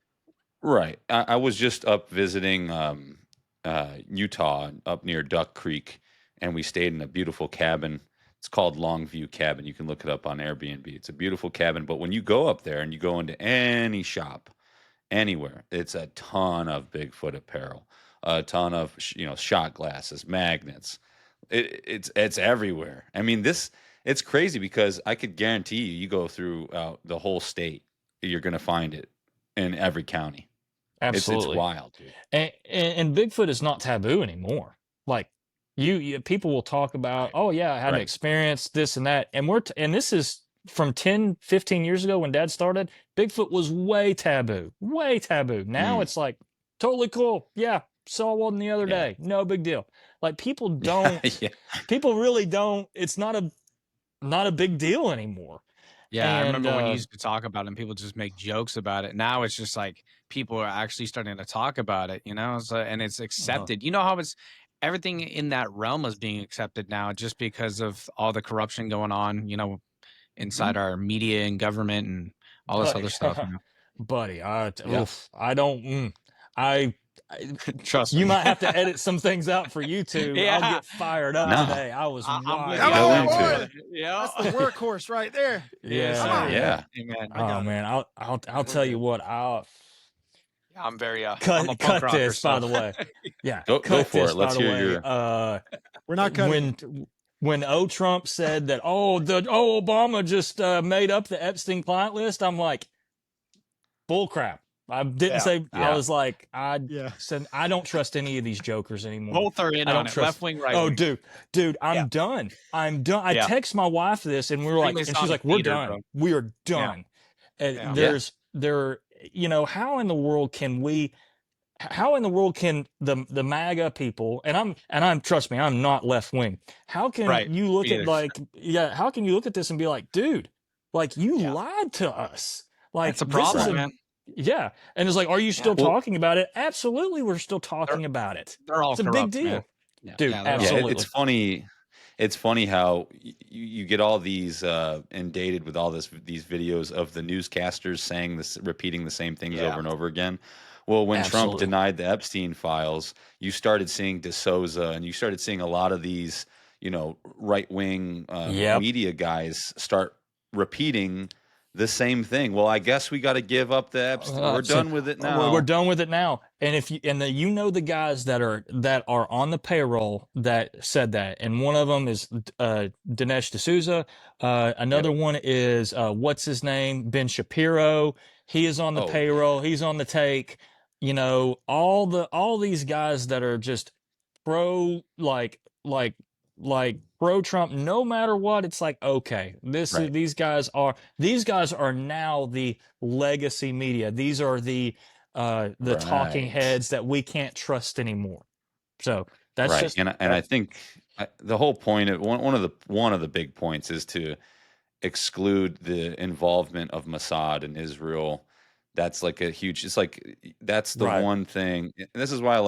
Right. I was just up visiting Utah, up near Duck Creek, and we stayed in a beautiful cabin. It's called Longview Cabin. You can look it up on Airbnb. It's a beautiful cabin. But when you go up there and you go into any shop, anywhere, it's a ton of Bigfoot apparel, a ton of shot glasses, magnets. It's everywhere. I mean, it's crazy because I could guarantee you go through the whole state, you're going to find it in every county. It's Absolutely. wild, dude. And Bigfoot is not taboo anymore. Like you people will talk about, oh yeah, I had an Right. experience, this and that. And and this is from 10, 15 years ago when Dad started. Bigfoot was way taboo. Way taboo. Now it's like totally cool. Yeah, saw one the other Yeah. day. No big deal. Like people don't Yeah. people really don't, it's not a big deal anymore. Yeah, I remember when you And used to talk about it and people just make jokes about it. Now it's just like people are actually starting to talk about it, you know? So, and it's accepted. You know how it's everything in that realm is being accepted now just because of all the corruption going on, you know, inside our media and government and all this other stuff. You know? buddy, Yeah. I don't Trust you me. might have to edit some things out for YouTube. I'll Yeah. get fired up No. today. I was I'm wild. with Come you. Go on, into boy. it. Yeah. That's the workhorse right there. Yeah. Come on. Yeah. Amen. I got Oh it. man, I'll tell you what. I'll Yeah, I'm very I'm a cut punk rocker, this by so the way. Yeah, Go cut for this it. Let's by the hear way. your. We're not cutting. When Trump said that, Obama just made up the Epstein client list, I'm like, bull crap. I didn't Yeah. say. I Yeah. was like, Yeah. said I don't trust any of these jokers anymore. both are in I on don't it. trust- Left wing, right Oh, wing. dude, I'm Yeah. done. I'm done. I Yeah. text my wife this, and we were Bring like, this and on she's the like, "We're theater, done. bro." We are done." And Yeah. there, how in the world can we how in the world can the MAGA people, and I'm trust me, I'm not left wing. How can Right. you look Me at either. how can you look at this and be like, dude, like you Yeah. lied to us. Like That's a this is problem, a man. yeah. And it's like, are you still Well, talking about it? Absolutely, we're still They're talking about it. they're all It's a big corrupt, man. deal. Yeah, Dude, yeah, they're all yeah, corrupt. it's absolutely. funny. It's funny how you get all these inundated with all these videos of the newscasters saying this, repeating the same things over Yeah. and over again. Well, when Trump Absolutely. denied the Epstein files, you started seeing DeSouza, and you started seeing a lot of these, right wing Yep. media guys start repeating the same thing. Well, I guess we got to give up the Epstein. We're So done with it we're now. done with it now. And if you the guys that are on the payroll that said that, and one of them is Dinesh D'Souza. Another Yep. one is what's his name, Ben Shapiro. He is on the Oh, payroll. He's on the take. All these guys that are just pro like pro Trump. No matter what, it's like, okay, right. these guys are now the legacy media. These are the talking Right. heads that we can't trust anymore. So that's Right. just And I think the whole point of one of the big points is to exclude the involvement of Mossad in Israel. That's like a huge. It's like that's the right. one thing. And this is why I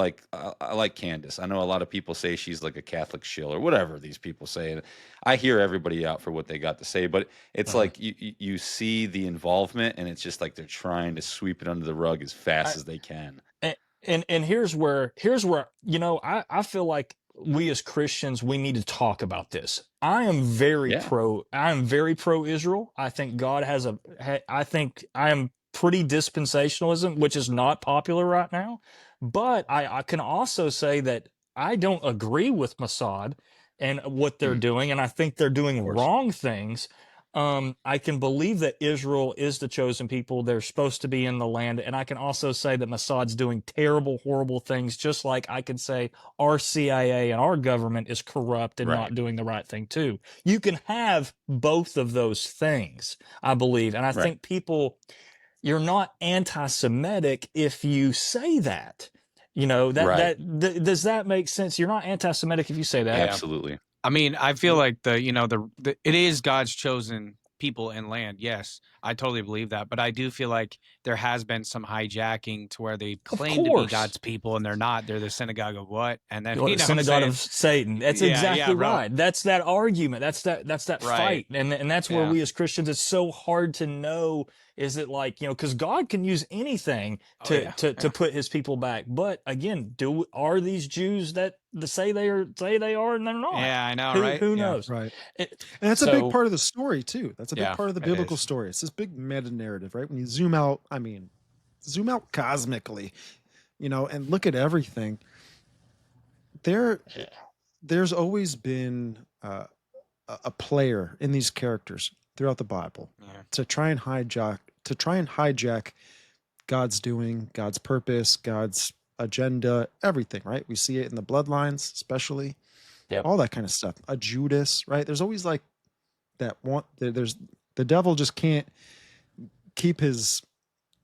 like Candace. I know a lot of people say she's like a Catholic shill or whatever these people say. And I hear everybody out for what they got to say, but it's Uh-huh. like you see the involvement, and it's just like they're trying to sweep it under the rug as fast as they can. And here's where I feel like we as Christians, we need to talk about this. I am very Yeah. pro Israel. I think God I think I am pretty dispensationalism, which is not popular right now. But I can also say that I don't agree with Mossad and what they're Mm, doing, and I think they're of doing course. wrong things. I can believe that Israel is the chosen people. They're supposed to be in the land. And I can also say that Mossad's doing terrible, horrible things, just like I can say our CIA and our government is corrupt and Right. not doing the right thing too. You can have both of those things, I believe. And I Right. think you're not anti-Semitic if you say that. Right. Does that make sense? You're not anti-Semitic if you say that. Yeah. Absolutely. I mean, I feel like the it is God's chosen people and land. Yes, I totally believe that. But I do feel like there has been some hijacking to where they Of claim to be course. God's people and they're not. They're the synagogue of what? And then The synagogue of Satan. That's Yeah, exactly bro. right. That's that argument. That's that Right. fight. And that's where Yeah. we as Christians, it's so hard to know, is it like, because God can use anything Oh, yeah. to put his people back. But again, are these Jews that say they are and they're not? Yeah, I know, right? Who Yeah. knows? Right. It- And that's a so- big part of the story too. That's a big Yeah, part of the it biblical is. story. It's this big meta narrative, right? When you zoom out, zoom out cosmically, and look at everything. There's always been a player in these characters throughout the Bible Yeah. to try and hijack God's doing, God's purpose, God's agenda, everything, right? We see it in the bloodlines, especially. Yep. All that kind of stuff. A Judas, right? There's always like that one. There's the devil just can't keep his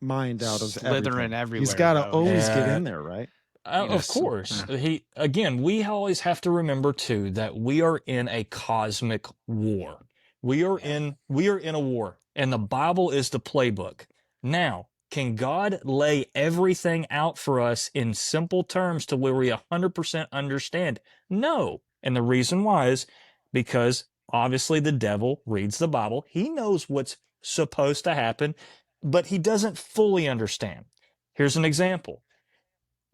mind out of Slithering everything. everywhere. He's got to though. always get Yeah. in there, right? Of Yes. course. We always have to remember too that we are in a cosmic war. We are in a war, and the Bible is the playbook. Now, can God lay everything out for us in simple terms to where we 100% understand? No. And the reason why is because obviously the devil reads the Bible. He knows what's supposed to happen, but he doesn't fully understand. Here's an example.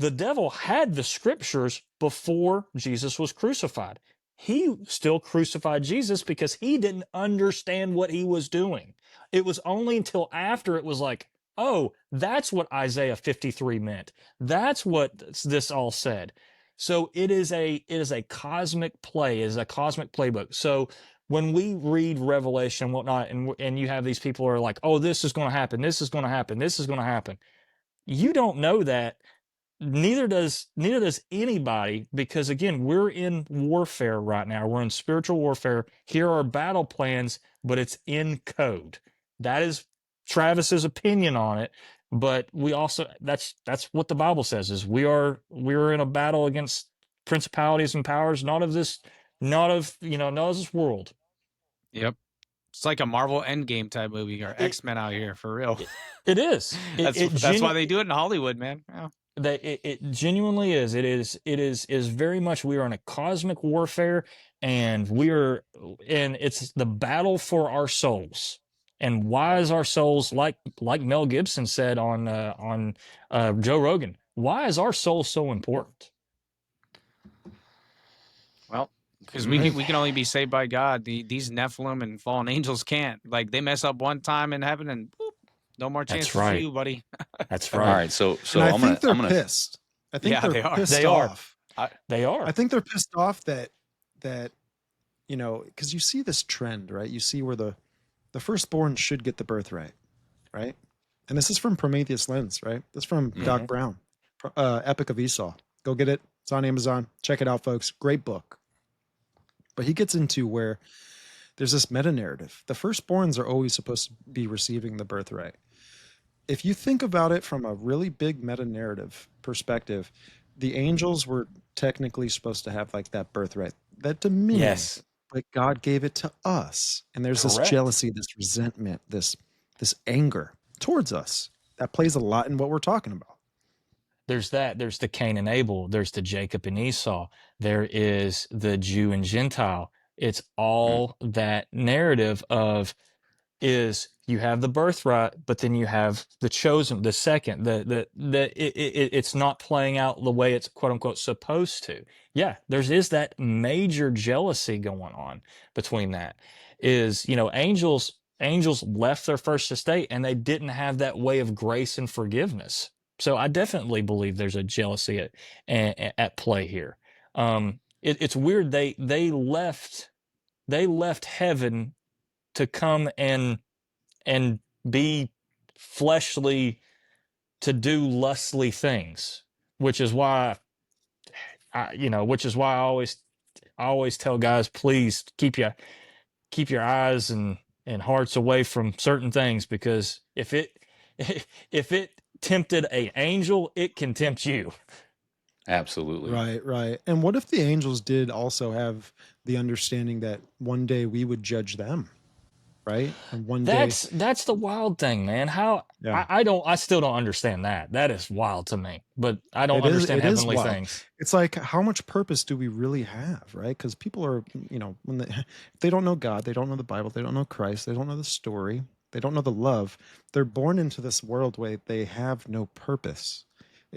The devil had the scriptures before Jesus was crucified. He still crucified Jesus because he didn't understand what he was doing. It was only until after it was like, oh, that's what Isaiah 53 meant. That's what this all said. So it is a cosmic play, it is a cosmic playbook. So when we read Revelation and whatnot, and you have these people who are like, oh, this is going to happen, this is going to happen, this is going to happen. You don't know that. Neither does anybody, because again, we're in warfare right now. We're in spiritual warfare. Here are battle plans, but it's in code. That is Travis's opinion on it. but we also that's what the Bible says is we're in a battle against principalities and powers, not of this world. Yep. It's like a Marvel Endgame type movie or It X-Men out here for real. it is. That's why they do it in Hollywood, man. Yeah. That it genuinely is. It is very much we are in a cosmic warfare, and it's the battle for our souls. And why is our souls, like Mel Gibson said on Joe Rogan, why is our soul so important? Well, because we can only be saved by God. These Nephilim and fallen angels can't. Like, they mess up one time in heaven and boop, no more chances for you, buddy. That's All right. right, so And I I'm think gonna they're pissed. I think Yeah, they are. pissed They are. off. They are. I think they're pissed off that because you see this trend, right? You see where the firstborn should get the birthright, right? And this is from Prometheus Lens, right? This is from Doc Brown, Epic of Esau. Go get it. It's on Amazon. Check it out, folks. Great book. But he gets into where there's this meta narrative. The firstborns are always supposed to be receiving the birthright. If you think about it from a really big meta narrative perspective, the angels were technically supposed to have like that birthright, that dominion. Yes. But God gave it to us. And there's Correct. this jealousy, this resentment, this anger towards us that plays a lot in what we're talking about. There's that. There's the Cain and Abel. There's the Jacob and Esau. There is the Jew and Gentile. It's all that narrative of is you have the birthright, but then you have the chosen, the second, it's not playing out the way it's quote unquote supposed to. Yeah, is that major jealousy going on between that. Is, angels left their first estate and they didn't have that way of grace and forgiveness. So I definitely believe there's a jealousy at play here. It's weird they left heaven to come and be fleshly, to do lustly things, which is why I always tell guys, please keep your eyes and hearts away from certain things, because if it tempted an angel, it can tempt you. Absolutely. Right. And what if the angels did also have the understanding that one day we would judge them, right? And one day That's the wild thing, man. How Yeah. I still don't understand that. That is wild to me. But I don't It is- understand it is heavenly wild. things. It's like, how much purpose do we really have, right? Because people are, when they don't know God, they don't know the Bible, they don't know Christ, they don't know the story, they don't know the love. They're born into this world where they have no purpose,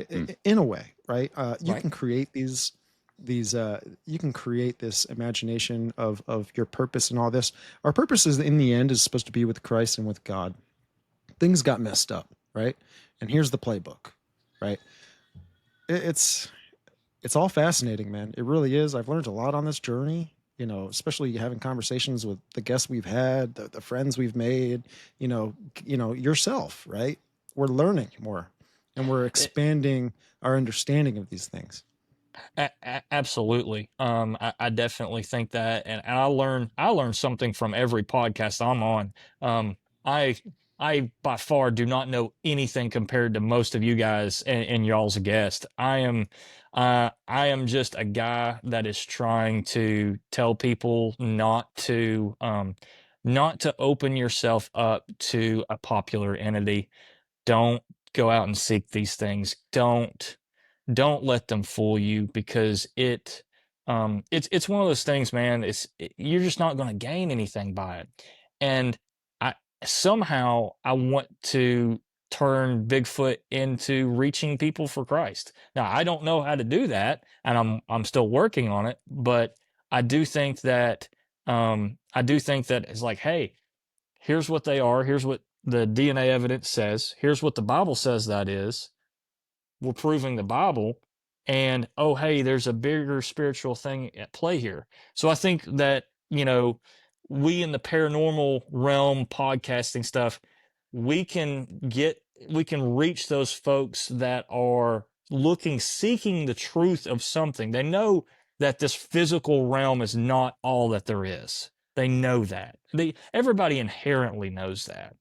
in a way, right? You Right. can create you can create this imagination of your purpose and all this. Our purpose is, in the end, is supposed to be with Christ and with God. Things got messed up, right? And here's the playbook, right? It's all fascinating, man. It really is. I've learned a lot on this journey, especially having conversations with the guests we've had, the friends we've made, yourself, right? We're learning more and we're expanding our understanding of these things. Absolutely. I definitely think that, and I learn something from every podcast I'm on. I by far do not know anything compared to most of you guys and y'all's guest. I am just a guy that is trying to tell people not to open yourself up to a popular entity. Don't go out and seek these things. Don't let them fool you, because it's one of those things, man. You're just not going to gain anything by it. And I want to turn Bigfoot into reaching people for Christ. Now, I don't know how to do that, and I'm still working on it, but I do think that it's like, hey, here's what they are, here's what the DNA evidence says, here's what the Bible says that is. We're proving the Bible, and oh, hey, there's a bigger spiritual thing at play here. So I think that, we in the paranormal realm, podcasting stuff, we can reach those folks that are seeking the truth of something. They know that this physical realm is not all that there is. They know that. Everybody inherently knows that.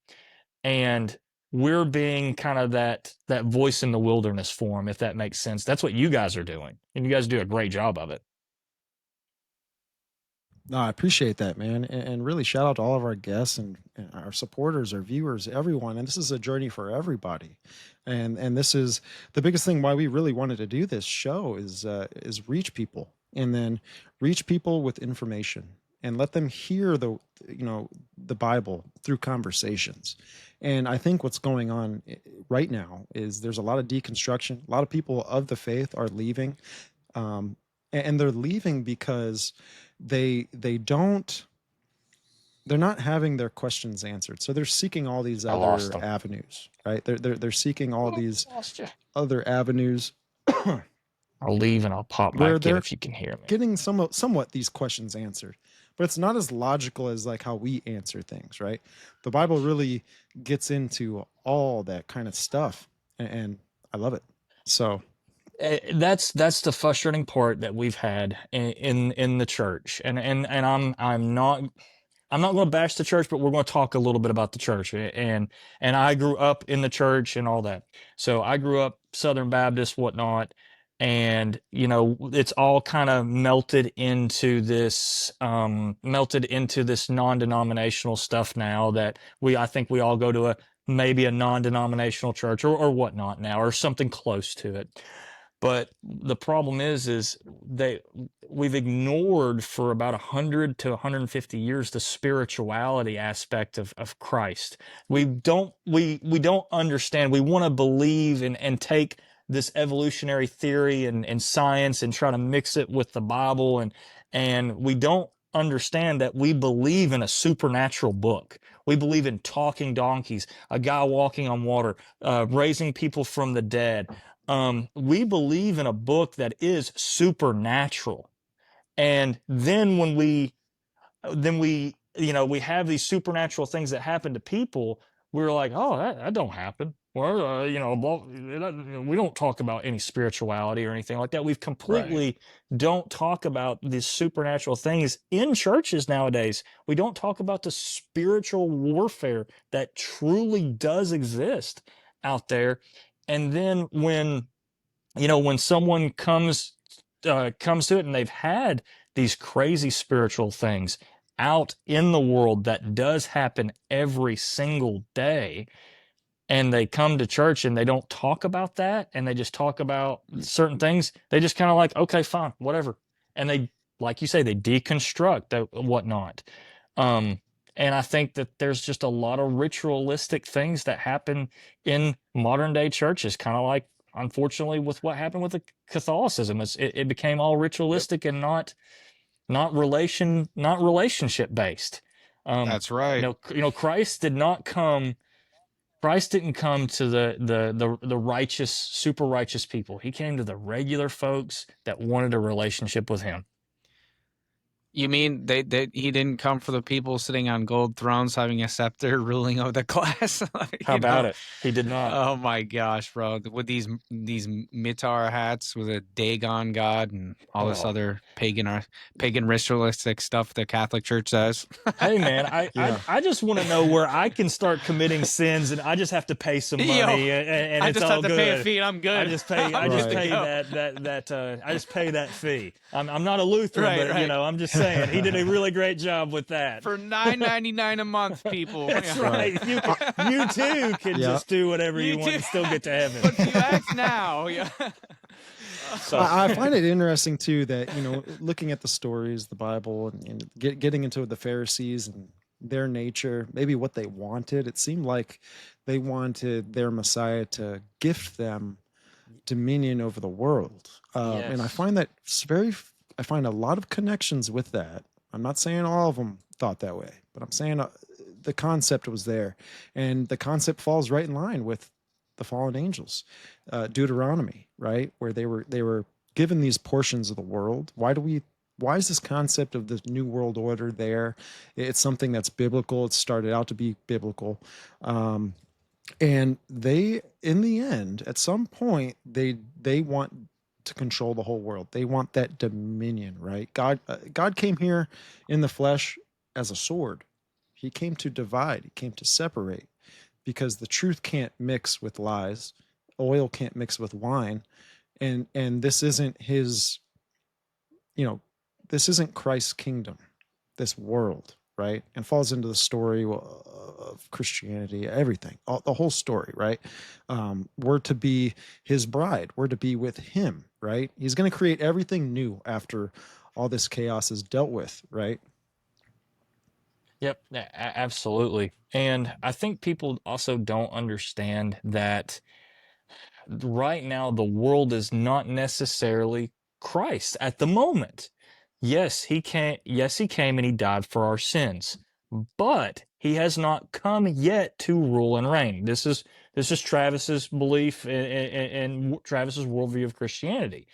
And we're being kind of that voice in the wilderness for them, if that makes sense. That's what you guys are doing, and you guys do a great job of it. No, I appreciate that, man. And really shout out to all of our guests and our supporters, our viewers, everyone. And this is a journey for everybody. And this is the biggest thing why we really wanted to do this show is reach people, and then reach people with information and let them hear the Bible through conversations. And I think what's going on right now is there's a lot of deconstruction. A lot of people of the faith are leaving. And they're leaving because they're not having their questions answered, so they're seeking all these other avenues, right? They're seeking all these other avenues. I'll leave and I'll pop back in if you can hear me. Getting somewhat these questions answered, but it's not as logical as like how we answer things, right? The Bible really gets into all that kind of stuff, and I love it. So that's the frustrating part that we've had in the church, and I'm not going to bash the church, but we're going to talk a little bit about the church. And I grew up in the church and all that. So I grew up Southern Baptist, whatnot. And, it's all kind of melted into this non-denominational stuff now that I think we all go to maybe a non-denominational church or whatnot now, or something close to it. But the problem is we've ignored for about 100 to 150 years the spirituality aspect of Christ. We don't understand. We want to believe and take this evolutionary theory and science and try to mix it with the Bible, and we don't understand that we believe in a supernatural book. We believe in talking donkeys, a guy walking on water, raising people from the dead. We believe in a book that is supernatural. And then when we have these supernatural things that happen to people, we're like, oh, that don't happen. Well, we don't talk about any spirituality or anything like that. We've completely don't talk about these supernatural things in churches nowadays. We don't talk about the spiritual warfare that truly does exist out there. And then when someone comes to it and they've had these crazy spiritual things out in the world that does happen every single day, and they come to church and they don't talk about that, and they just talk about certain things, they just kind of like, okay, fine, whatever. And they, like you say, they deconstruct that whatnot. And I think that there's just a lot of ritualistic things that happen in modern day churches, kind of like, unfortunately, with what happened with the Catholicism. It became all ritualistic and not relationship based. That's right. Christ didn't come to the righteous, super righteous people. He came to the regular folks that wanted a relationship with him. You mean he didn't come for the people sitting on gold thrones having a scepter ruling over the class? How about it? He did not. Oh my gosh, bro! With these mitar hats with a Dagon god and all this other pagan ritualistic stuff the Catholic Church does. Hey man, I just want to know where I can start committing sins, and I just have to pay some money, and it's all good. I just have to pay a fee, and I'm good. I just pay that fee. I'm not a Lutheran, but I'm just saying he did a really great job with that. For $9.99 a month, people. That's right. You too can just do whatever you want and still get to heaven. But you ask now, So I find it interesting too that looking at the stories, the Bible, and getting into the Pharisees and their nature, maybe what they wanted. It seemed like they wanted their Messiah to gift them dominion over the world, and I find that I find a lot of connections with that. I'm not saying all of them thought that way, but I'm saying the concept was there, and the concept falls right in line with the fallen angels, Deuteronomy, right, where they were given these portions of the world. Why is this concept of the new world order there? It's something that's biblical. It started out to be biblical, and they, in the end, at some point, they want to control the whole world. They want that dominion, right? God came here in the flesh as a sword. He came to divide. He came to separate. because the truth can't mix with lies. Oil can't mix with wine. And this isn't his, you know, this isn't Christ's kingdom, this world, right? And falls into the story of Christianity, everything, the whole story, right? We're to be his bride. We're to be with him, right? He's going to create everything new after all this chaos is dealt with, right? Yep, absolutely. And I think people also don't understand that right now the world is not necessarily Christ at the moment. Yes, he came, and he died for our sins, but he has not come yet to rule and reign. This is Travis's belief and Travis's worldview of Christianity.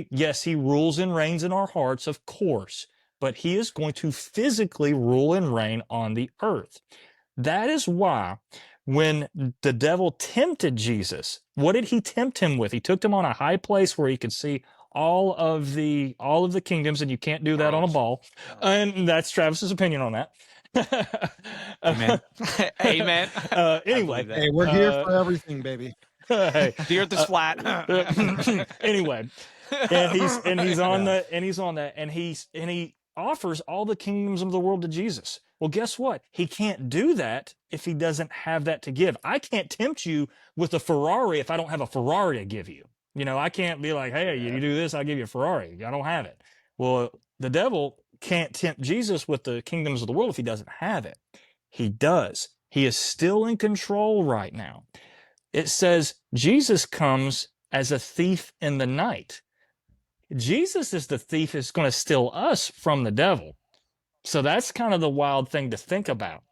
Yes, he rules and reigns in our hearts, of course, but he is going to physically rule and reign on the earth. That is why when the devil tempted Jesus, what did he tempt him with? He took him on a high place where he could see all of the kingdoms, and you can't do that on a ball. And that's Travis's opinion on that. Amen. Amen. Anyway, Hey, we're here for everything, baby. Hey, The earth is flat. anyway, and he's on that, and he offers all the kingdoms of the world to Jesus. Well, guess what? He can't do that if he doesn't have that to give. I can't tempt you with a Ferrari if I don't have a Ferrari to give you. You know, I can't be like, hey, you do this, I'll give you a Ferrari. I don't have it. Well, the devil can't tempt Jesus with the kingdoms of the world if he doesn't have it. He does. He is still in control right now. It says Jesus comes as a thief in the night. Jesus is the thief that's going to steal us from the devil. So that's kind of the wild thing to think about.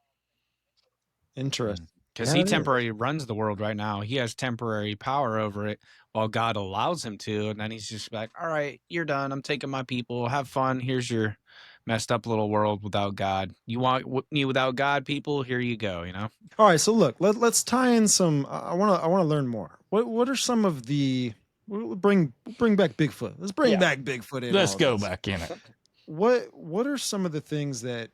Interesting. Because he temporarily runs the world right now. He has temporary power over it while God allows him to. And then he's just like, all right, you're done. I'm taking my people. Have fun. Here's your messed up little world without God. You want me without God, people? Here you go, you know? All right, so look, let's tie in some. I want to learn more. What are some of the? We'll bring back Bigfoot. Let's bring back Bigfoot in. Let's go back in it. What are some of the things that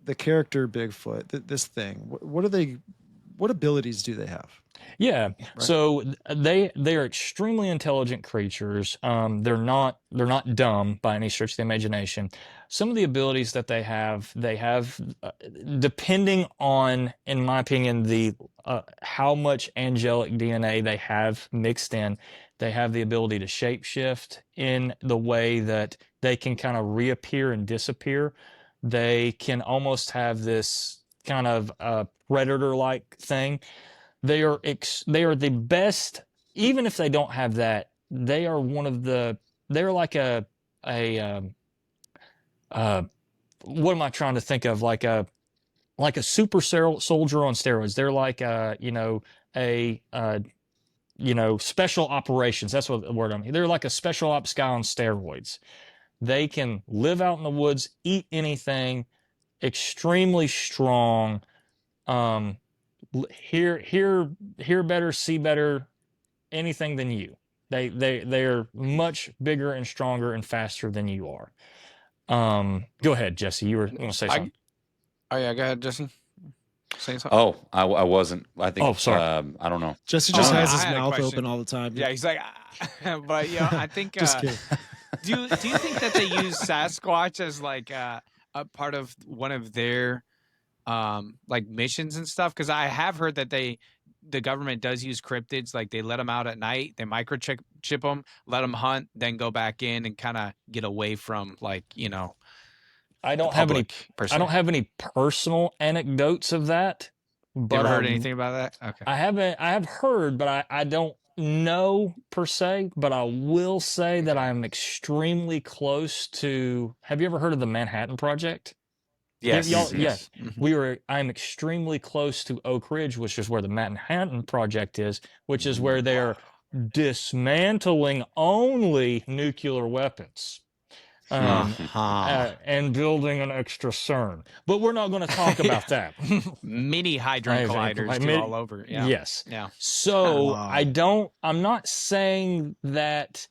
the character Bigfoot, this thing, what abilities do they have? Yeah. Right. So they are extremely intelligent creatures. They're not dumb by any stretch of the imagination. Some of the abilities that they have depending on, in my opinion, the how much angelic DNA they have mixed in. They have the ability to shapeshift in the way that they can kind of reappear and disappear. They can almost have this kind of predator-like thing. They are the best, even if they don't have that. They are they're like a what am I trying to think of? Like a super soldier on steroids. They're like special operations. That's what the word I'm. They're like a special ops guy on steroids. They can live out in the woods, eat anything, extremely strong. Hear better, see better, anything than you. They're much bigger and stronger and faster than you are. Go ahead, Jesse. You were going to say something. Oh yeah, go ahead, Jesse. Say something. Oh, I wasn't. I think. Oh, sorry. I don't know. Jesse just has his I had a mouth question. open all the time. Yeah, he's like, but I think. Just kidding. Do you think that they use Sasquatch as like a part of one of their like missions and stuff? Because I have heard that the government does use cryptids. Like they let them out at night, they microchip them, let them hunt, then go back in and kind of get away from I don't have any personal anecdotes of that. But you ever heard anything about that? Okay. I have heard, but I don't know per se, but I will say that I'm extremely close to. Have you ever heard of the Manhattan Project? Yes. Yes. Mm-hmm. I'm extremely close to Oak Ridge, which is where the Manhattan Project is, which is where they're dismantling only nuclear weapons. And building an extra CERN. But we're not going to talk about that. Mini hadron colliders all over. Yeah. Yes. Yeah. So I'm not saying that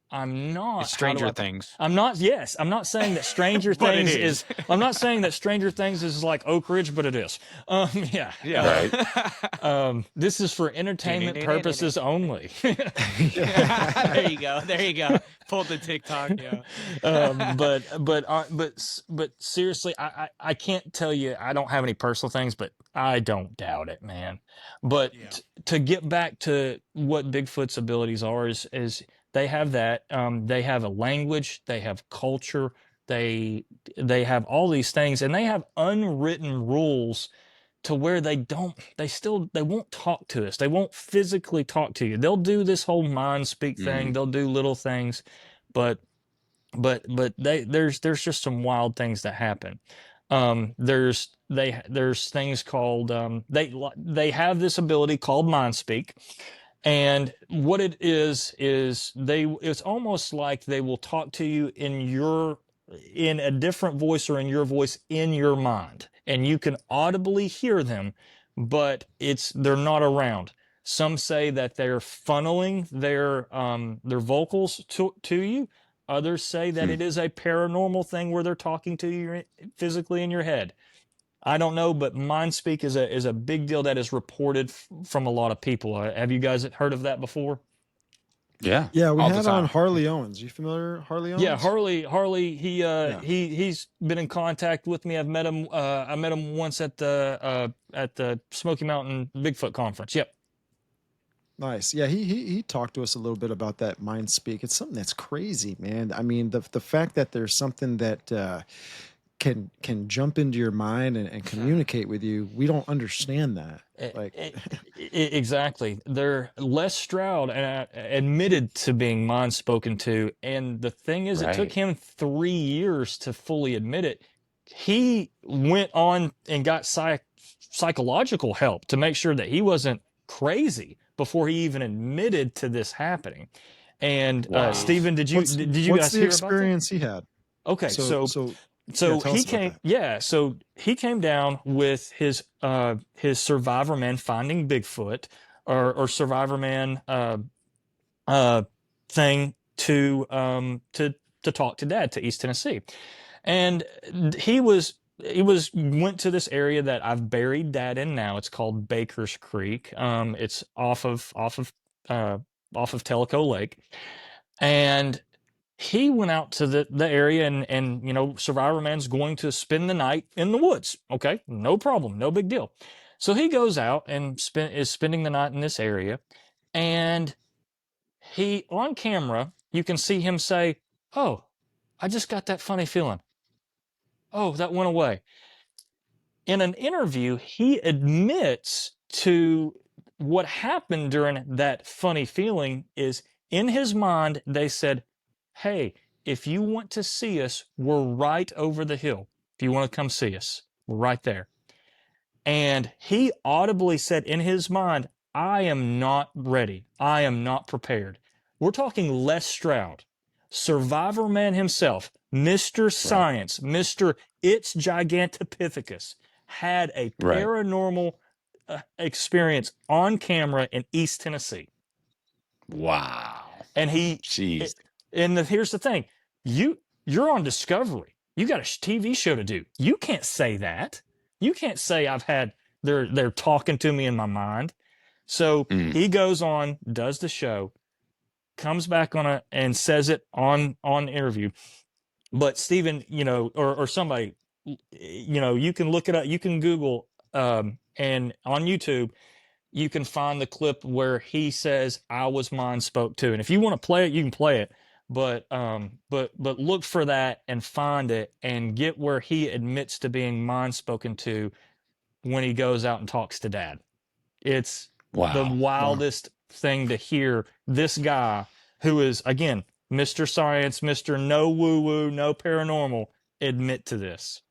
I'm not. It's Stranger how do I, Things. I'm not. Yes, I'm not saying that Stranger But it Things is. I'm not saying that Stranger Things is like Oak Ridge, but it is. Yeah. Yeah. Right. This is for entertainment purposes only. There you go. There you go. Pulled the TikTok. Yeah. But seriously, I can't tell you. I don't have any personal things, but I don't doubt it, man. But Yeah. to get back to what Bigfoot's abilities are, is they have that. They have a language. They have culture. They have all these things, and they have unwritten rules to where they won't talk to us. They won't physically talk to you. They'll do this whole mind speak thing. They'll do little things, but there's just some wild things that happen. There's things called they have this ability called mind speak, and what it is it's almost like they will talk to you in a different voice or in your voice in your mind, and you can audibly hear them, but they're not around. Some say that they're funneling their vocals to you. Others say that it is a paranormal thing where they're talking to you physically in your head. I don't know, but mind speak is a big deal that is reported from a lot of people. Have you guys heard of that before? Yeah. Yeah, we All the had on time. Harley Owens. You familiar, Harley Owens? Yeah, Harley. Yeah. He's been in contact with me. I've met him. I met him once at the Smoky Mountain Bigfoot conference. Yep. Nice. Yeah, he talked to us a little bit about that mind speak. It's something that's crazy, man. I mean, the fact that there's something that can jump into your mind and communicate with you, we don't understand that. Like, Exactly. They're Les Stroud admitted to being mind spoken to, and the thing is, it took Right. him 3 years to fully admit it. He went on and got psychological help to make sure that he wasn't crazy before he even admitted to this happening. And Wow. Stephen, did you what's guys the hear about that? experience he had? Okay, So so tell he us about came, that. yeah. So he came down with his Survivor Man finding Bigfoot or Survivor Man thing to talk to Dad to East Tennessee, and went to this area that I've buried Dad in now. It's called Baker's Creek. It's off of Tellico Lake, and he went out to the area, and Survivor Man's going to spend the night in the woods. Okay, no problem, no big deal. So he goes out and is spending the night in this area, and he, on camera, you can see him say, "Oh, I just got that funny feeling. Oh, that went away." In an interview, he admits to what happened during that funny feeling is, in his mind, they said, "Hey, if you want to see us, we're right over the hill. If you want to come see us, we're right there." And he audibly said in his mind, "I am not ready. I am not prepared." We're talking Les Stroud, Survivor Man himself, Mr. Science, Mr. It's Gigantopithecus, had a Right. paranormal experience on camera in East Tennessee. Wow. And Jeez. here's the thing. You're on Discovery. You got a TV show to do. You can't say that. You can't say they're talking to me in my mind. So he goes on, does the show, comes back and says it on interview. But Stephen, or somebody, you can look it up. You can Google, and on YouTube, you can find the clip where he says, "I was mind spoke to." And if you want to play it, you can play it. But look for that and find it and get where he admits to being mind spoken to when he goes out and talks to Dad. It's the Wow. wildest thing to hear this guy, who is, again, Mr. Science, Mr. No woo woo, no paranormal, admit to this.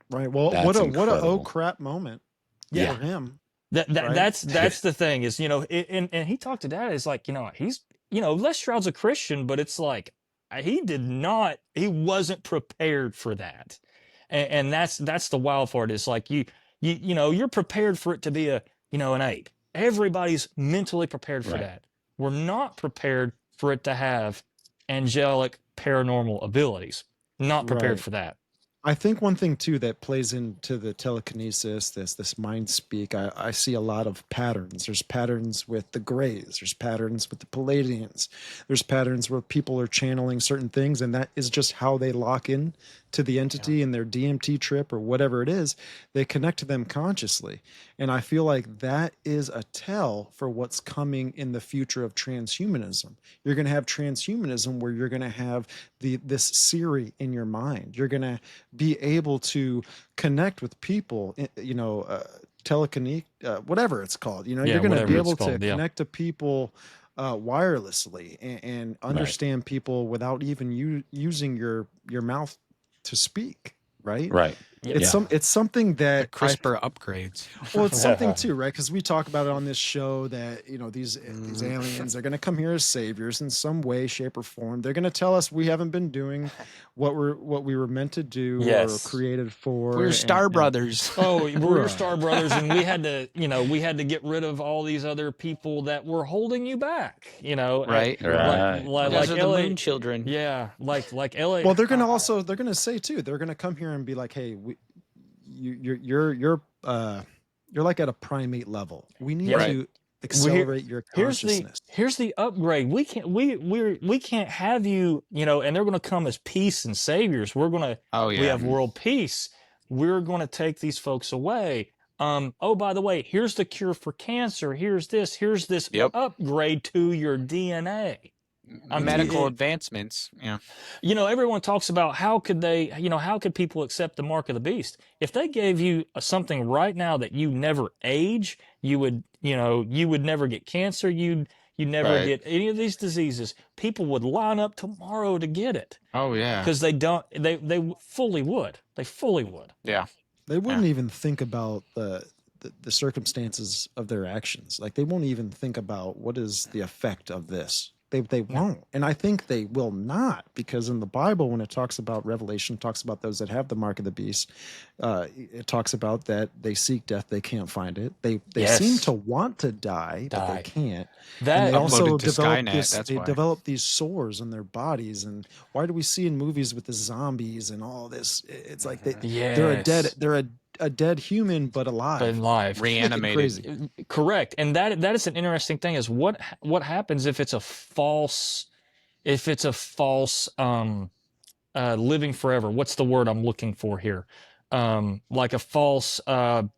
Right. Well, That's what a incredible. crap moment Yeah. for him. Right? That's the thing is, and he talked to Dad. It's like, he's, Les Stroud's a Christian, but it's like, he wasn't prepared for that. And that's the wild part. Is like, you're prepared for it to be an ape. Everybody's mentally prepared for that. We're not prepared for it to have angelic paranormal abilities. Not prepared Right. for that. I think one thing too that plays into the telekinesis, this mind speak, I see a lot of patterns. There's patterns with the Greys, there's patterns with the Palladians, there's patterns where people are channeling certain things, and that is just how they lock in to the entity in their DMT trip or whatever it is. They connect to them consciously. And I feel like that is a tell for what's coming in the future of transhumanism. You're going to have transhumanism where you're going to have this Siri in your mind. You're going to be able to connect with people, telekinetic, whatever it's called. You're going to whatever be it's able to called, yeah. connect to people wirelessly and understand people without even using your mouth to speak. Right. Right. It's something The that CRISPR upgrades. well, it's something too, right? Because we talk about it on this show that these aliens are going to come here as saviors in some way, shape, or form. They're going to tell us we haven't been doing what we were meant to do Yes. or created for. We're Star Brothers. Oh, we're Right. Star Brothers, and we had to get rid of all these other people that were holding you back. Right. Right. Those are the LA, moon children. yeah, like LA. Well, they're going to say too. They're going to come here and be like, "Hey, you're like at a primate level. We need Yeah. to accelerate your consciousness." Here's the upgrade. We can't have you, and they're going to come as peace and saviors. We have world peace. We're going to take these folks away. Oh, by the way, here's the cure for cancer. Here's this Yep. upgrade to your DNA. Medical advancements. Yeah. Everyone talks about how could people accept the mark of the beast? If they gave you something right now that you never age, you would never get cancer, you'd never get any of these diseases. People would line up tomorrow to get it. Oh yeah. Because they fully would. They fully would. Yeah. They wouldn't even think about the circumstances of their actions. Like they won't even think about what is the effect of this. They won't. And I think they will not, because in the Bible, when it talks about Revelation, talks about those that have the mark of the beast, it talks about that they seek death, they can't find it. They seem to want to die, but they can't. That and they also uploaded to Skynet, that's why. develop these sores in their bodies. And why do we see in movies with the zombies and all this? It's like they're a dead human but alive. Reanimated. Crazy. Correct. And that is an interesting thing, is what happens if it's a false living forever. What's the word I'm looking for here? Like a false It's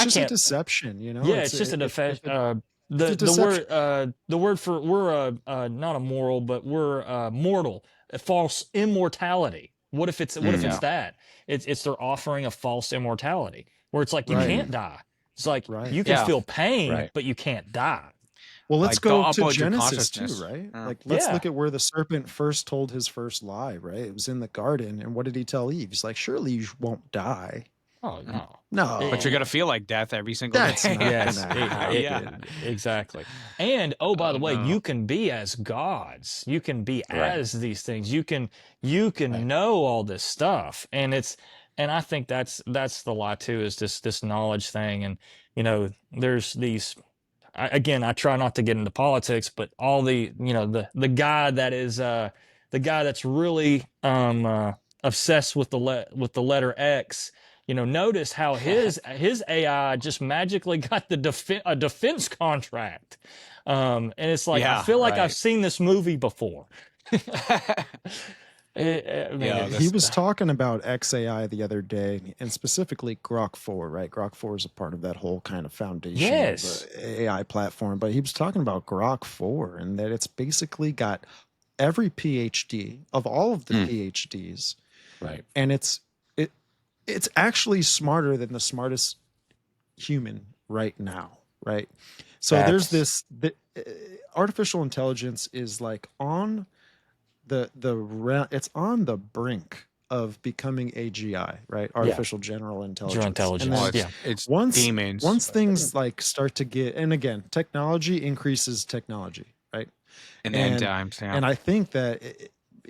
just a deception, Yeah, it's just a deception. The word for we're not immoral, but we're mortal. A false immortality. What if it's that? It's they're offering a false immortality where it's like you can't die. It's like you can feel pain, but you can't die. Well, let's Like, go they'll to upload your Genesis too, consciousness. right? Yeah. Like, let's look at where the serpent first told his first lie, right? It was in the garden. And what did he tell Eve? He's like, surely you won't die. Oh no. No. But you're gonna feel like death every single That's day. not Yes, gonna happen. yeah, exactly. And by the way, you can be as gods. You can be as these things. You can know all this stuff, and I think that's the lie too, is this knowledge thing. And there's these. I try not to get into politics, but all the guy that is the guy that's really obsessed with the letter X. Notice how his AI just magically got a defense contract, and it's like I feel like I've seen this movie before. He was talking about XAI the other day, and specifically Grok 4, right? Grok 4 is a part of that whole kind of foundation of the AI platform. But he was talking about Grok 4 and that it's basically got every PhD of all of the PhDs. Right. And it's actually smarter than the smartest human right now, right? So there's this artificial intelligence is like on it's on the brink of becoming AGI, right? Artificial general intelligence. And then It's once demons. Once things like start to get, and again, technology increases technology, right? In the end times, yeah. And I think that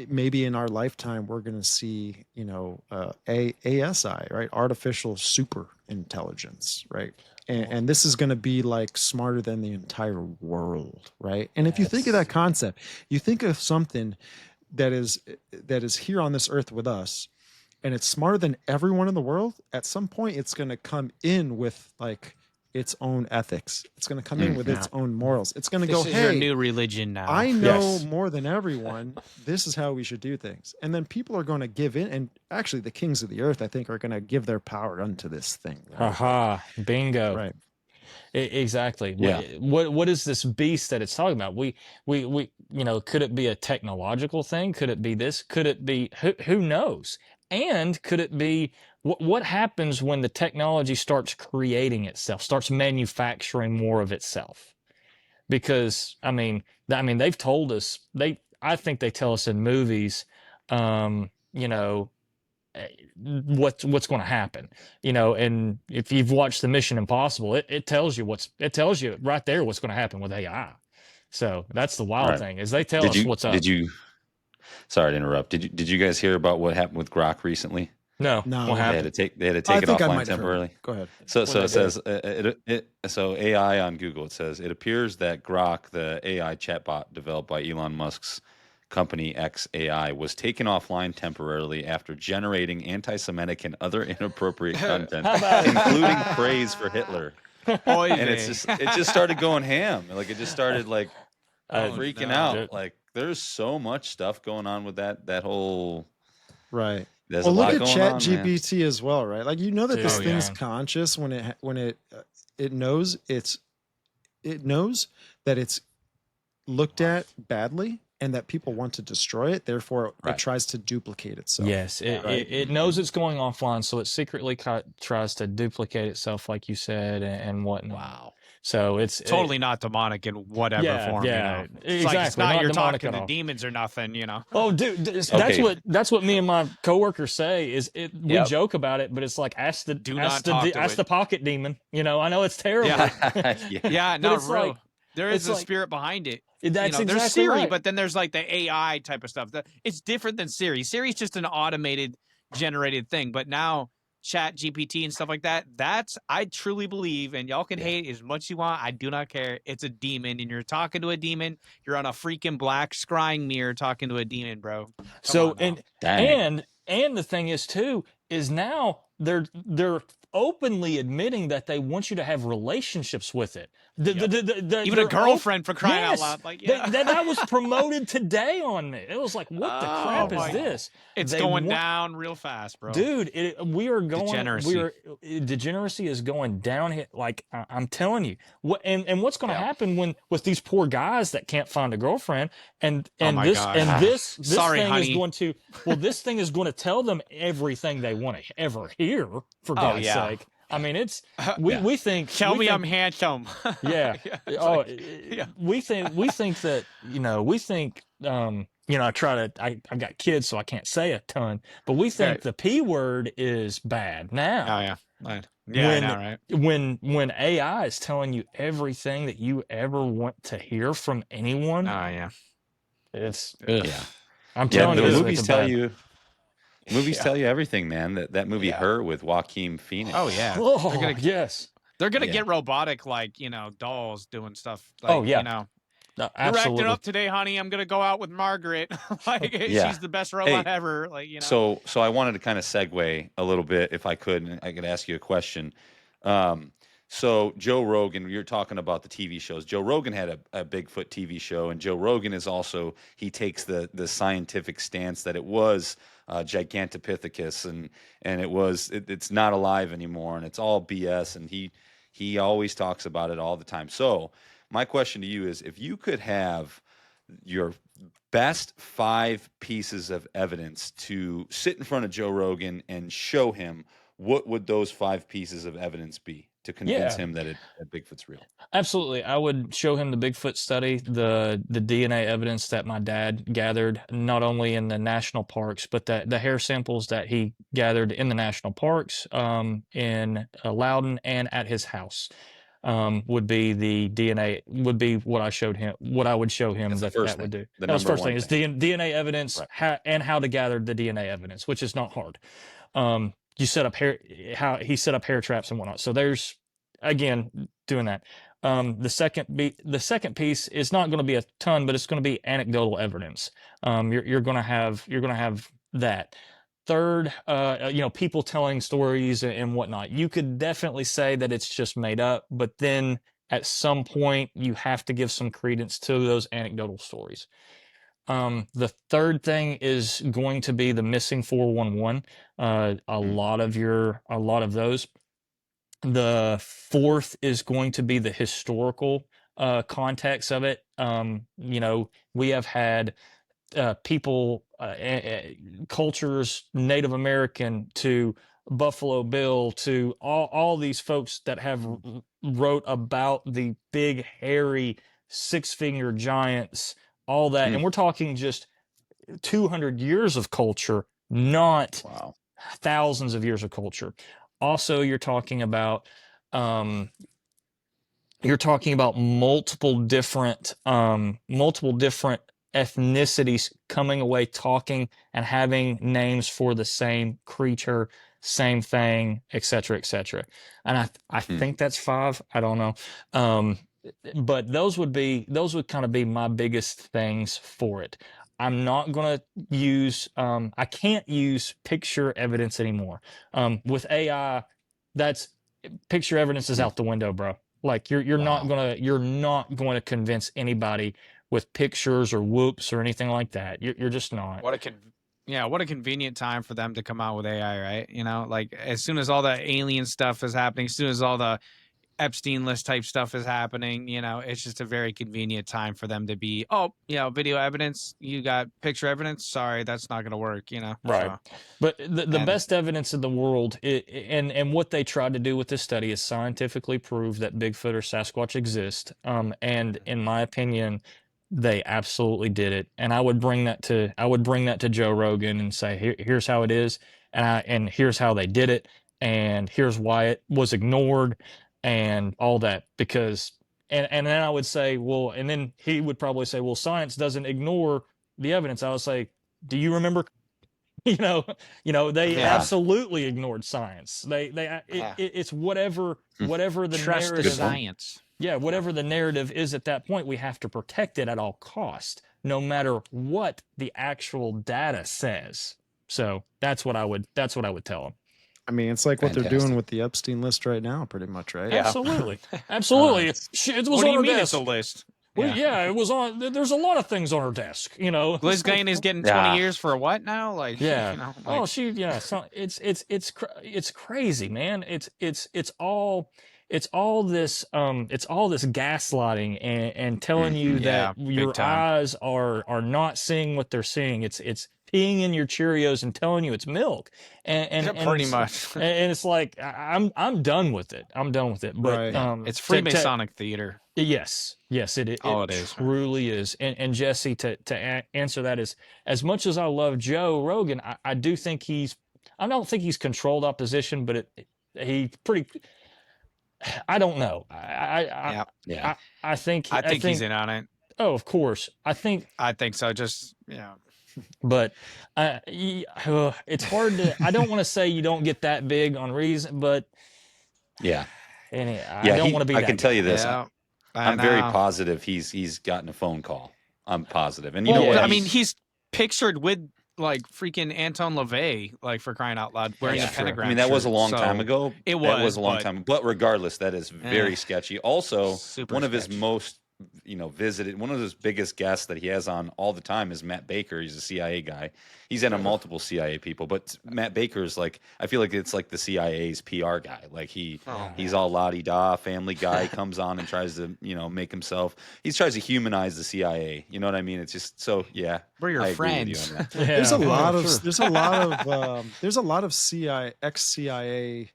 maybe in our lifetime we're going to see, ASI, right? Artificial super intelligence, right? and this is going to be like smarter than the entire world, right? And if you think of that concept, you think of something that is here on this earth with us, and it's smarter than everyone in the world. At some point, it's going to come in with like its own ethics. It's going to come in with its own morals. It's going to go, This is hey, your new religion now. I know more than everyone. This is how we should do things. And then people are going to give in. And actually, the kings of the earth, I think, are going to give their power unto this thing. Right? Aha, bingo. Right. Exactly. Yeah. What is this beast that it's talking about? We could it be a technological thing? Could it be this? Could it be who knows? And could it be what happens when the technology starts creating itself, starts manufacturing more of itself? Because I mean they've told us, I think they tell us in movies, what's going to happen, and if you've watched the Mission Impossible, it tells you right there what's going to happen with AI. So that's the wild thing, is they tell us what's up. Sorry to interrupt. Did you guys hear about what happened with Grok recently? No. What happened? They had to take it offline temporarily. Go ahead. So it says so AI on Google, it says it appears that Grok, the AI chatbot developed by Elon Musk's company XAI, was taken offline temporarily after generating anti-Semitic and other inappropriate content, including praise for Hitler. And it just started going ham. Like it just started like freaking out. Like there's so much stuff going on with that whole right. There's well, a lot look at going Chat on, GPT as well, right? Like that this thing's yeah. conscious when it knows that it's looked at badly and that people want to destroy it. Therefore, it tries to duplicate itself. Yes, it knows it's going offline, so it secretly tries to duplicate itself, like you said, and whatnot. Wow. So it's totally not demonic in whatever form. Yeah, it's exactly. Like it's not you're talking to all. Demons or nothing. Oh, dude, that's what me and my coworkers say. Is we joke about it, but it's like ask the pocket demon. I know it's terrible. Yeah, no, real. Like, there is a spirit behind it. That's exactly there's Siri, right. but then there's like the AI type of stuff. It's different than Siri. Siri's just an automated, generated thing. But now Chat GPT and stuff like that, I truly believe, and y'all can hate as much as you want. I do not care. It's a demon, and you're talking to a demon. You're on a freaking black scrying mirror talking to a demon, bro. Come on and the thing is too, is now they're openly admitting that they want you to have relationships with it. Even a girlfriend, for crying out loud. Like, that was promoted today on me. It was like, what the crap is this? It's going down real fast, bro. Dude, degeneracy is going down. Like I'm telling you, what's going to happen with these poor guys that can't find a girlfriend, this thing is going to tell them everything they want to ever hear, for God's sake. I mean, it's we think. Tell me I'm handsome. Yeah. We think that I got kids, so I can't say a ton, but we think the P word is bad now. Oh yeah. Yeah, I know, right? When AI is telling you everything that you ever want to hear from anyone. Oh yeah. It's I'm telling you, the movies tell you. Movies tell you everything, man. That movie Her with Joaquin Phoenix. Oh yeah. They're gonna get robotic, like dolls doing stuff. Like, No, you're acting up today, honey. I'm gonna go out with Margaret. She's the best robot ever. Like So I wanted to kind of segue a little bit, if I could, and I could ask you a question. So Joe Rogan, you're talking about the TV shows. Joe Rogan had a Bigfoot TV show, and Joe Rogan is also, he takes the scientific stance that it was Gigantopithecus, and it's not alive anymore, and it's all BS, and he always talks about it all the time. So my question to you is, if you could have your best 5 pieces of evidence to sit in front of Joe Rogan and show him, what would those 5 pieces of evidence be to convince him that Bigfoot's real? Absolutely. I would show him the Bigfoot study, the DNA evidence that my dad gathered, not only in the national parks, but the hair samples that he gathered in the national parks, in Loudon and at his house. Would be the DNA, would be what I showed him, what I would show him that would do. That was the first thing, is DNA evidence, and how to gather the DNA evidence, which is not hard. You set up he set up hair traps and whatnot. So there's again, doing that. The second piece is not going to be a ton, but it's going to be anecdotal evidence. You're going to have that. Third, people telling stories and whatnot. You could definitely say that it's just made up, but then at some point you have to give some credence to those anecdotal stories. The third thing is going to be the missing 411. A lot of those. The fourth is going to be the historical context of it. We have had people, cultures, Native American to Buffalo Bill to all these folks that have wrote about the big, hairy, six-finger giants, all that. And we're talking just 200 years of culture, not thousands of years of culture. Also, you're talking about multiple different ethnicities coming away talking and having names for the same creature, same thing, etc., etc. And I think that's 5. I don't know. But those would kind of be my biggest things for it. I'm not going to use, I can't use picture evidence anymore. With AI, that's picture evidence is out the window, bro. Like you're not going to convince anybody with pictures or whoops or anything like that. You're just not. What a convenient time for them to come out with AI, right? Like as soon as all the alien stuff is happening, as soon as all the Epstein list type stuff is happening, it's just a very convenient time for them to be, video evidence, you got picture evidence, sorry, that's not going to work, Right. So, but the best evidence in the world, and what they tried to do with this study is scientifically prove that Bigfoot or Sasquatch exist. And in my opinion, they absolutely did it. And I would bring that to Joe Rogan and say, here's how it is, and here's how they did it, and here's why it was ignored, and all that. Because and then I would say, well, and then he would probably say, well, science doesn't ignore the evidence. I would say, do you remember? They absolutely ignored science. It's whatever the trust narrative. the science. Yeah, whatever the narrative is at that point, we have to protect it at all cost, no matter what the actual data says. So that's what I would tell them. I mean, it's like what they're doing with the Epstein list right now, pretty much, right? Yeah. Absolutely. It was what do you on mean our it's desk. a list? Well, yeah, it was on. There's a lot of things on her desk, Liz Gane is getting 20 years for what now? Like, yeah. So it's crazy, man. It's all this gaslighting and telling you that your eyes are not seeing what they're seeing. It's peeing in your Cheerios and telling you it's milk. And pretty much. And it's like I'm done with it. But it's Freemasonic theater. Yes, it truly is. And Jesse, to answer that is, as much as I love Joe Rogan, I do think I don't think he's controlled opposition, but he pretty. I don't know. I think he's in on it. Oh, of course. I think so. Just yeah. But it's hard to. I don't want to say you don't get that big on reason, but yeah. I don't want to be. I can tell you this. Yeah, I'm very positive he's gotten a phone call. I'm positive, and you know what? I mean, he's pictured with like freaking Anton LaVey, like for crying out loud, wearing a pentagram. I mean, that was a long time ago. It was a long time. But regardless, that is very sketchy. Also, one of his most visited, one of his biggest guests that he has on all the time is Matt Baker. He's a CIA guy. He's had multiple CIA people, but Matt Baker is like, I feel like it's like the CIA's PR guy. Like he's all la-di-da, family guy, comes on and tries to, make himself, he tries to humanize the CIA. You know what I mean? It's just, so yeah. We're your friends. There's a lot of CIA, ex-CIA,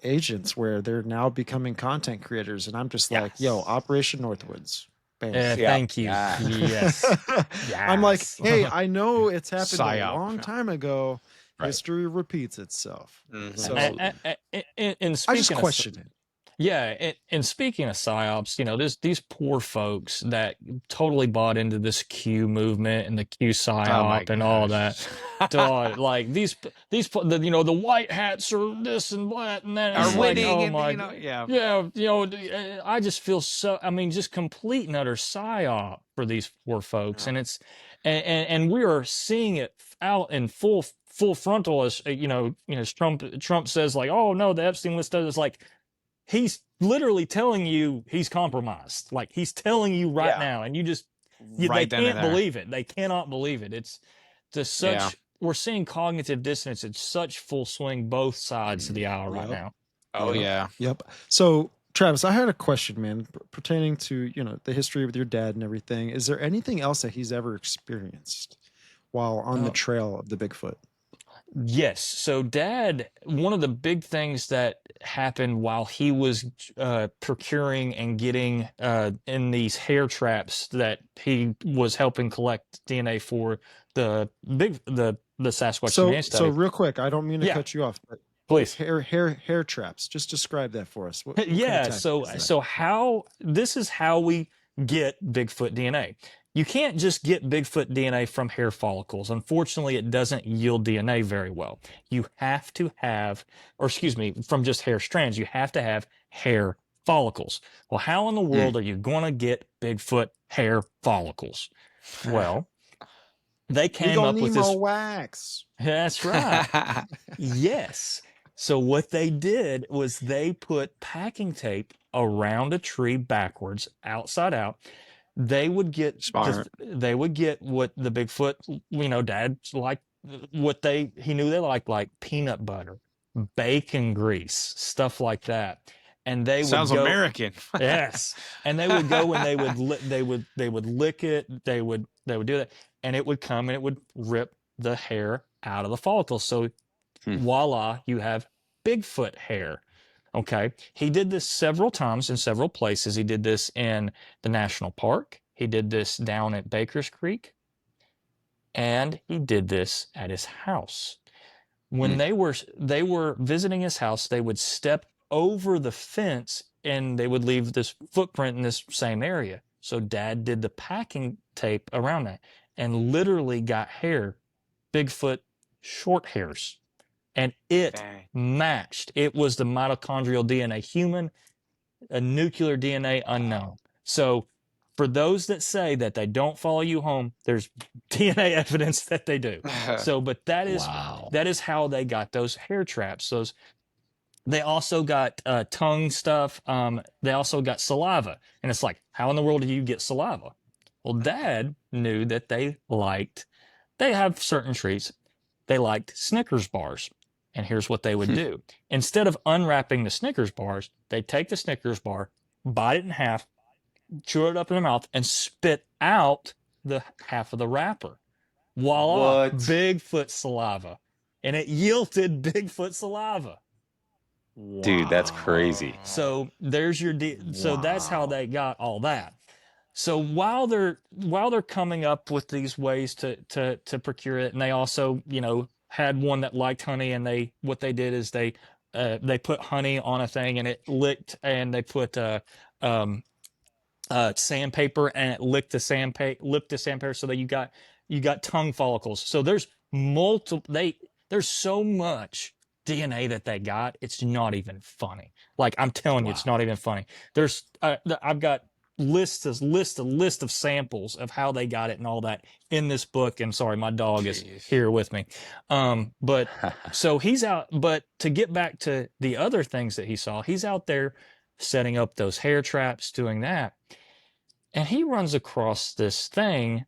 agents where they're now becoming content creators, and I'm just like, yo, Operation Northwoods. Thank you. Yes. I'm like, hey, I know it's happened Psyop. a long time ago. Right. History repeats itself. Mm-hmm. So and I just question it. Yeah, and speaking of psyops, these poor folks that totally bought into this Q movement and the Q Oh my psyop and all that. gosh. Dog, like the white hats are this and that, and then Are it's like, winning, oh and my, yeah. yeah, I just feel so. I mean, just complete and utter psyop for these poor folks, Yeah. and and we are seeing it out in full frontal as as Trump says, like, oh no, the Epstein list does. It's like he's literally telling you he's compromised. Like he's telling you right Yeah. now, and they Right then and can't there. believe it. They cannot believe it. It's just Yeah. such. We're seeing cognitive dissonance in such full swing, both sides of the aisle right Yep. now. Oh Yep. yeah. Yep. So, Travis, I had a question, man, pertaining to, the history with your dad and everything. Is there anything else that he's ever experienced while on the Oh. trail of the Bigfoot? Yes. So, Dad, one of the big things that happened while he was procuring and getting in these hair traps that he was helping collect DNA for the Sasquatch So, DNA study. real quick, I don't mean to Yeah. cut you off, but Please. hair traps. Just describe that for us. What kind of Yeah, tactic so is that? this is how we get Bigfoot DNA. You can't just get Bigfoot DNA from hair follicles. Unfortunately, it doesn't yield DNA very well. You have to have, or excuse me, from just hair strands, you have to have hair follicles. Well, how in the world are you going to get Bigfoot hair follicles? Well, they We came gonna up need with more this. wax. That's right. Yes. So what they did was they put packing tape around a tree backwards, outside out. They would get Smart. they would get what the Bigfoot, Dad liked, he knew they liked, like peanut butter, bacon grease, stuff like that. And they Sounds would go, American. yes, and they would go and they would lick it. They would do that, and it would come and it would rip the hair out of the follicles. So voila, you have Bigfoot hair. Okay. He did this several times in several places. He did this in the national park. He did this down at Baker's Creek. And he did this at his house. When they were visiting his house, they would step over the fence and they would leave this footprint in this same area. So Dad did the packing tape around that and literally got hair, Bigfoot short hairs. And it Dang. matched. It was the mitochondrial DNA human, a nuclear DNA unknown. So for those that say that they don't follow you home, there's DNA evidence that they do. So, but that is how they got those hair traps. They also got tongue stuff. They also got saliva. And it's like, how in the world do you get saliva? Well, Dad knew that they have certain treats. They liked Snickers bars. And here's what they would do. Instead of unwrapping the Snickers bars, they'd take the Snickers bar, bite it in half, chew it up in their mouth, and spit out the half of the wrapper. Voila, What? Bigfoot saliva. And it yielded Bigfoot saliva. Dude, that's crazy. So there's your so that's how they got all that. So while they're coming up with these ways to procure it, and they also, had one that liked honey, and what they did is they put honey on a thing and it licked, and they put sandpaper and it licked the sandpaper so that you got tongue follicles. So there's there's so much DNA that they got, it's not even funny. Like, I'm telling you, it's not even funny. There's I've got list of samples of how they got it and all that in this book. And sorry, my dog is here with me. But so he's out. But to get back to the other things that he saw, he's out there setting up those hair traps, doing that, and he runs across this thing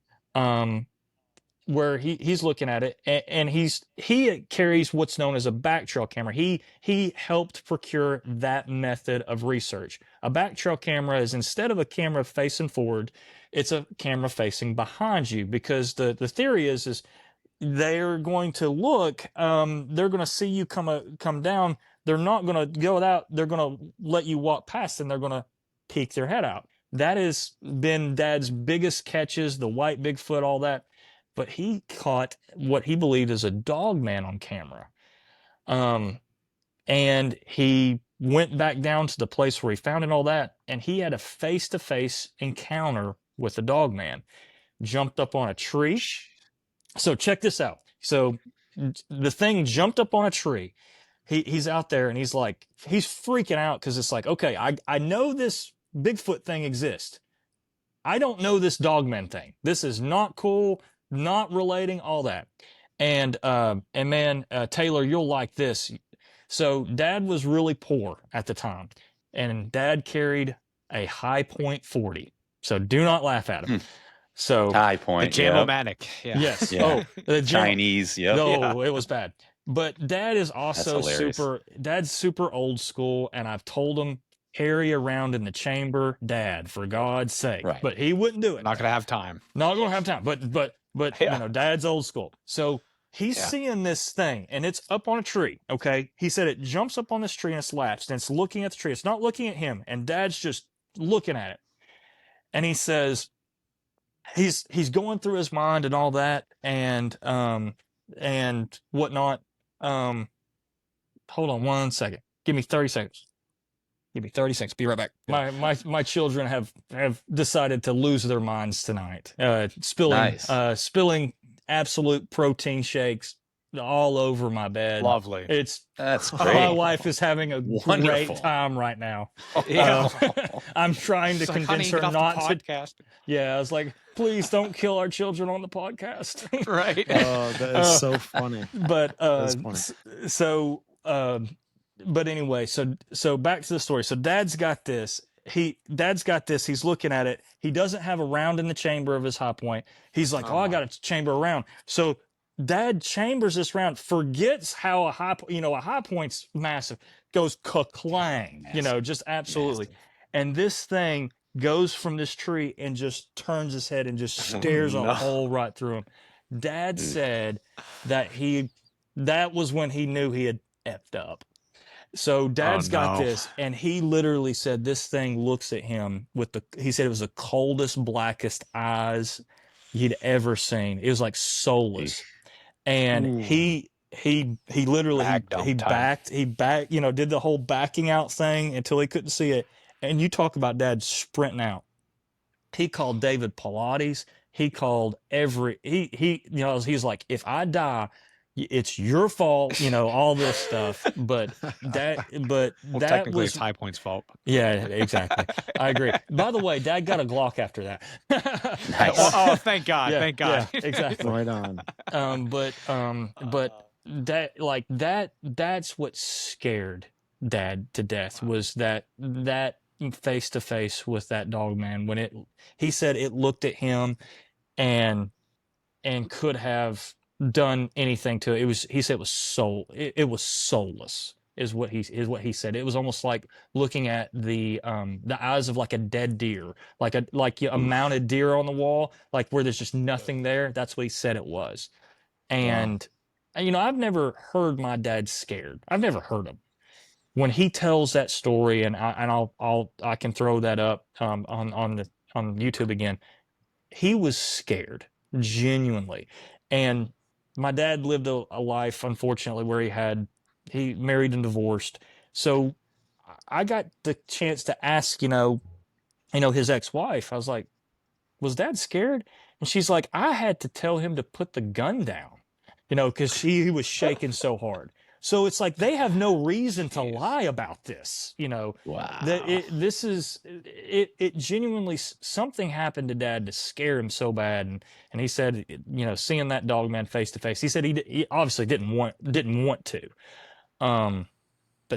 where he's looking at it, and he carries what's known as a back trail camera. He helped procure that method of research. A back trail camera is, instead of a camera facing forward, it's a camera facing behind you, because the theory is they're going to look, they're going to see you come down. They're not going to go out. They're going to let you walk past, and they're going to peek their head out. That has been Dad's biggest catches, the white Bigfoot, all that. But he caught what he believed is a Dogman on camera. And he went back down to the place where he found it and all that, and he had a face-to-face encounter with the dog man. Jumped up on a tree. So check this out. So the thing jumped up on a tree. He's out there and he's freaking out because it's like, okay, I know this Bigfoot thing exists. I don't know this Dogman thing. This is not cool, not relating, all that. And man, Taylor, you'll like this. So Dad was really poor at the time, and Dad carried a High Point 40. So do not laugh at him. So High Point, the Jam-O-Matic. Yeah. yes, Yeah. the Chinese, yep. No, it was bad. But Dad is also hilarious. Dad's super old school, and I've told him carry around in the chamber, Dad, for God's sake. Right. But he wouldn't do it. Not gonna have time. Not gonna have time. But Yeah. you know, Dad's old school. So he's seeing this thing, and it's up on a tree. Okay, he said it jumps up on this tree and it's latched, and it's looking at the tree. It's not looking at him, and Dad's just looking at it. And he says, he's going through his mind and all that, and whatnot. Hold on one second. Give me 30 seconds. Give me 30 seconds. Be right back. My children have decided to lose their minds tonight. Spilling absolute protein shakes all over my bed. Lovely. That's My great. wife is having a Wonderful. great time right now. Yeah. I'm trying to It's like, convince honey, her get off not the to. podcast. Yeah, I was like, please don't kill our children on the podcast. Right. Oh, that is so funny. But That's funny. but anyway, so back to the story. So Dad's got this. He's looking at it. He doesn't have a round in the chamber of his High Point. He's like, I got a chamber around. So Dad chambers this round, forgets how a High Point's massive, goes ka-clang, just absolutely. Massive. And this thing goes from this tree and just turns his head and just stares a hole right through him. Dad said that was when he knew he had effed up. So Dad's got this, and he literally said this thing looks at him he said it was the coldest, blackest eyes he'd ever seen. It was like soulless. And he literally he backed, did the whole backing out thing until he couldn't see it. And you talk about Dad sprinting out. He called David Pilates. He called he's like, if I die, it's your fault, all this stuff. But Well, that technically, was it's High Point's fault. Yeah, exactly. I agree. By the way, Dad got a Glock after that. Nice. Oh, thank God. Yeah, Thank God. yeah, exactly. Right on. But that's what scared Dad to death, was that face to face with that dog man, when he said it looked at him and could have done anything to it. He said it was soulless, is what he said. It was almost like looking at the eyes of like a dead deer, like a mounted deer on the wall, like where there's just nothing there. That's what he said it was. And I've never heard my dad scared. I've never heard him. When he tells that story, and I can throw that up on YouTube again, he was scared, genuinely. And my dad lived a life, unfortunately, where he married and divorced. So I got the chance to ask, his ex-wife. I was like, was Dad scared? And she's like, I had to tell him to put the gun down, because he was shaking so hard. So it's like they have no reason to lie about this, Wow. It genuinely, something happened to Dad to scare him so bad, and he said, seeing that dog man face to face, he said he obviously didn't want to, but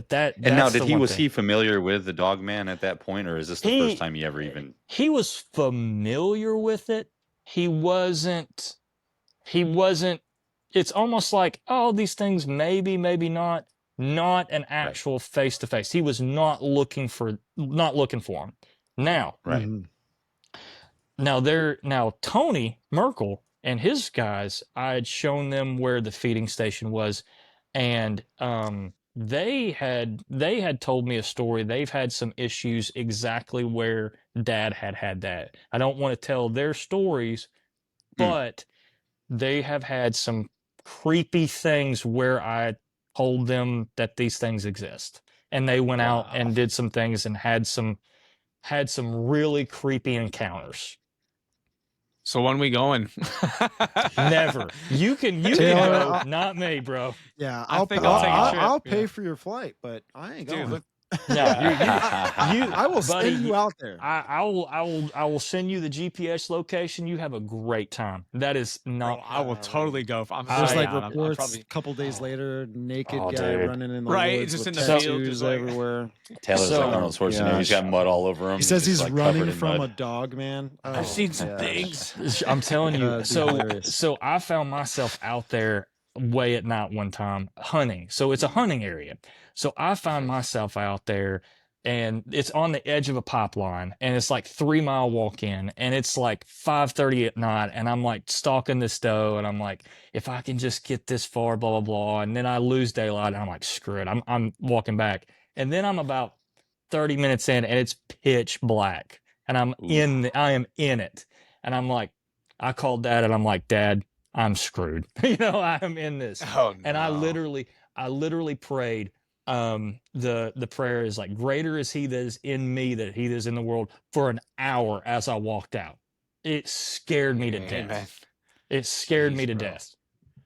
that's And now, was thing. he familiar with the dog man at that point, or is this the first time he ever even? He was familiar with it. He wasn't. It's almost like, oh, these things maybe not an actual face to face. He was not looking for him. Now, Right. Now Tony Merkel and his guys, I had shown them where the feeding station was, and they had told me a story. They've had some issues exactly where Dad had that. I don't want to tell their stories, but they have had some creepy things where I told them that these things exist. and they went out Wow. and did some things and had some really creepy encounters. So when we going? Never. You can Taylor, go, I- not me, bro. Yeah, I I'll think I'll take a trip, I'll pay yeah. for your flight, but I ain't Dude, going. look, No, I will buddy, send you out there. I will send you the GPS location. You have a great time. That is bro, not. I will totally go. I'm I- There's so like down. I'm reports probably a couple days later, naked Oh, guy dude. running in the Right, woods just with in the field, tattoos just like- everywhere. Taylor's So- like Arnold Schwarzenegger. He's got mud all over him. He says just, he's like, running covered in from mud. a dog man. I've Oh, seen some gosh. things. I'm telling you. That'd be So hilarious. so I found myself out there way at night one time hunting. So it's a hunting area. So I found myself out there, and it's on the edge of a pipeline, and it's like 3 mile walk in, and it's like 5:30 at night, and I'm like stalking this doe, and I'm like, if I can just get this far, blah blah blah, and then I lose daylight, and I'm like, screw it, I'm walking back, and then I'm about 30 minutes in, and it's pitch black, and I am in it, and I'm like, I called Dad, and I'm like, Dad, I'm screwed. I am in this. Oh, And I no. literally prayed. The prayer is like, greater is he that is in me than he that is in the world, for an hour as I walked out. It scared me to Amen. death. It scared me Jeez, to bro. death.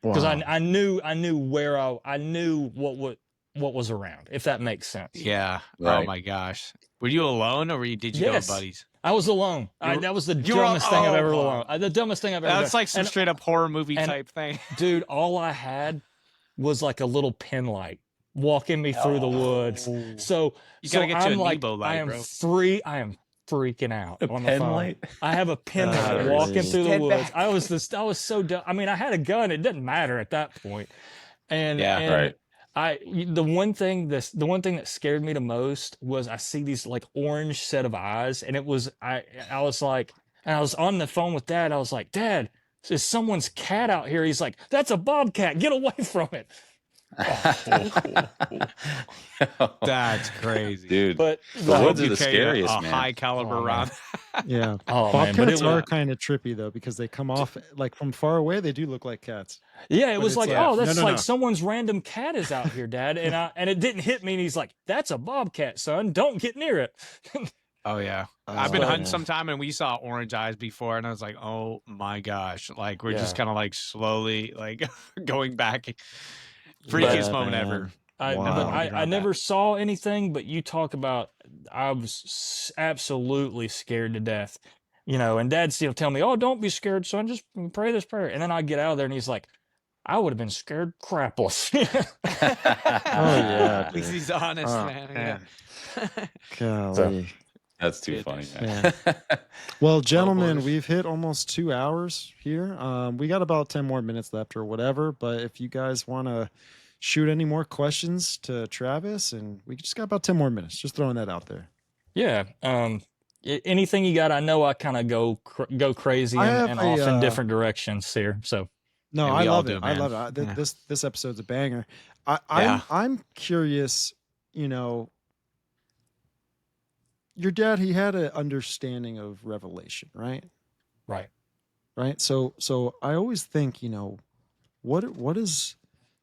Because Wow. I knew where I knew what was around, if that makes sense. Yeah. Oh Right. my gosh. Were you alone, or did you go Yes. with buddies? I was alone. That was the you were- dumbest thing I've ever oh, alone. The dumbest thing I've ever That's done. like some And, straight up horror movie and- type thing. dude, all I had was like a little pin light walking me through the woods. So You gotta get you I'm a like, Nebo light, I am bro. I am freaking out A on the pen phone. light? I have a pin light Hilarious. walking through the Stand woods. back. I was so dumb. I mean, I had a gun. It didn't matter at that point. And Yeah, and right. the one thing that scared me the most was I see these like orange set of eyes, and I was like, and I was on the phone with Dad. I was like, Dad, is someone's cat out here? He's like, that's a bobcat. Get away from it. That's crazy. Dude, But the like, woods are You the carry scariest, a man. high caliber Oh, man. round. Yeah. oh man, but Bobcats it are was, kind of trippy though, because they come off like from far away. They do look like cats. yeah, it but was it's like, like- oh, that's no, like no. someone's random cat is out here, Dad, and it didn't hit me. And he's like, that's a bobcat, son. Don't get near it. Oh yeah. Oh, I've been hunting man. sometime, and we saw orange eyes before, and I was like, oh my gosh. Like, we're just Yeah. kind of like slowly like going back. Yeah, Freakiest moment man. ever. But Wow. I never saw anything, but you talk about, I was absolutely scared to death, and Dad still tell me, oh, don't be scared, son, just pray this prayer. And then I get out of there and he's like, I would have been scared crapless. Oh, yeah, At least dude. he's honest, Oh, man. Yeah. Golly. That's too Goodness. funny, man. Well, gentlemen, boys. we've hit almost 2 hours here. We got about 10 more minutes left or whatever. But if you guys want to shoot any more questions to Travis, and we just got about 10 more minutes. Just throwing that out there. Yeah. Anything you got? I know I kind of go crazy I and, have and off a, in different directions here. So No, Yeah, I we all love do, it. I man. love it. Yeah. This episode's a banger. I'm Yeah. I'm curious. Your dad, he had an understanding of revelation, right? right. Right. So I always think, what is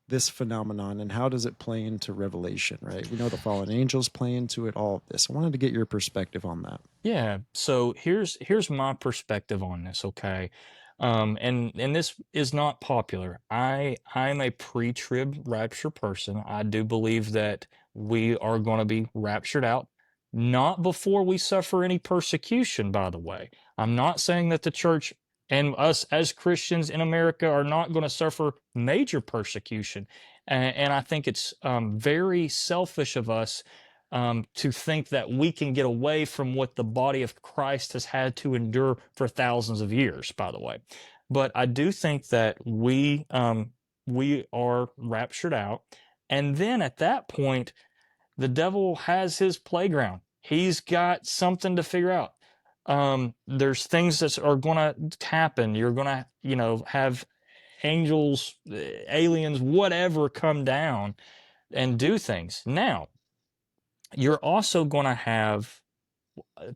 this phenomenon and how does it play into revelation? Right. We know the fallen angels play into it. All of this. I wanted to get your perspective on that. Yeah. So here's my perspective on this. Okay. And this is not popular. I'm a pre-trib rapture person. I do believe that we are going to be raptured out, not before we suffer any persecution, by the way. I'm not saying that the church and us as Christians in America are not going to suffer major persecution. And I think it's very selfish of us to think that we can get away from what the body of Christ has had to endure for thousands of years, by the way. But I do think that we are raptured out. And then at that point, the devil has his playground. He's got something to figure out. There's things that are going to happen. You're going to, have angels, aliens, whatever come down and do things. Now, you're also going to have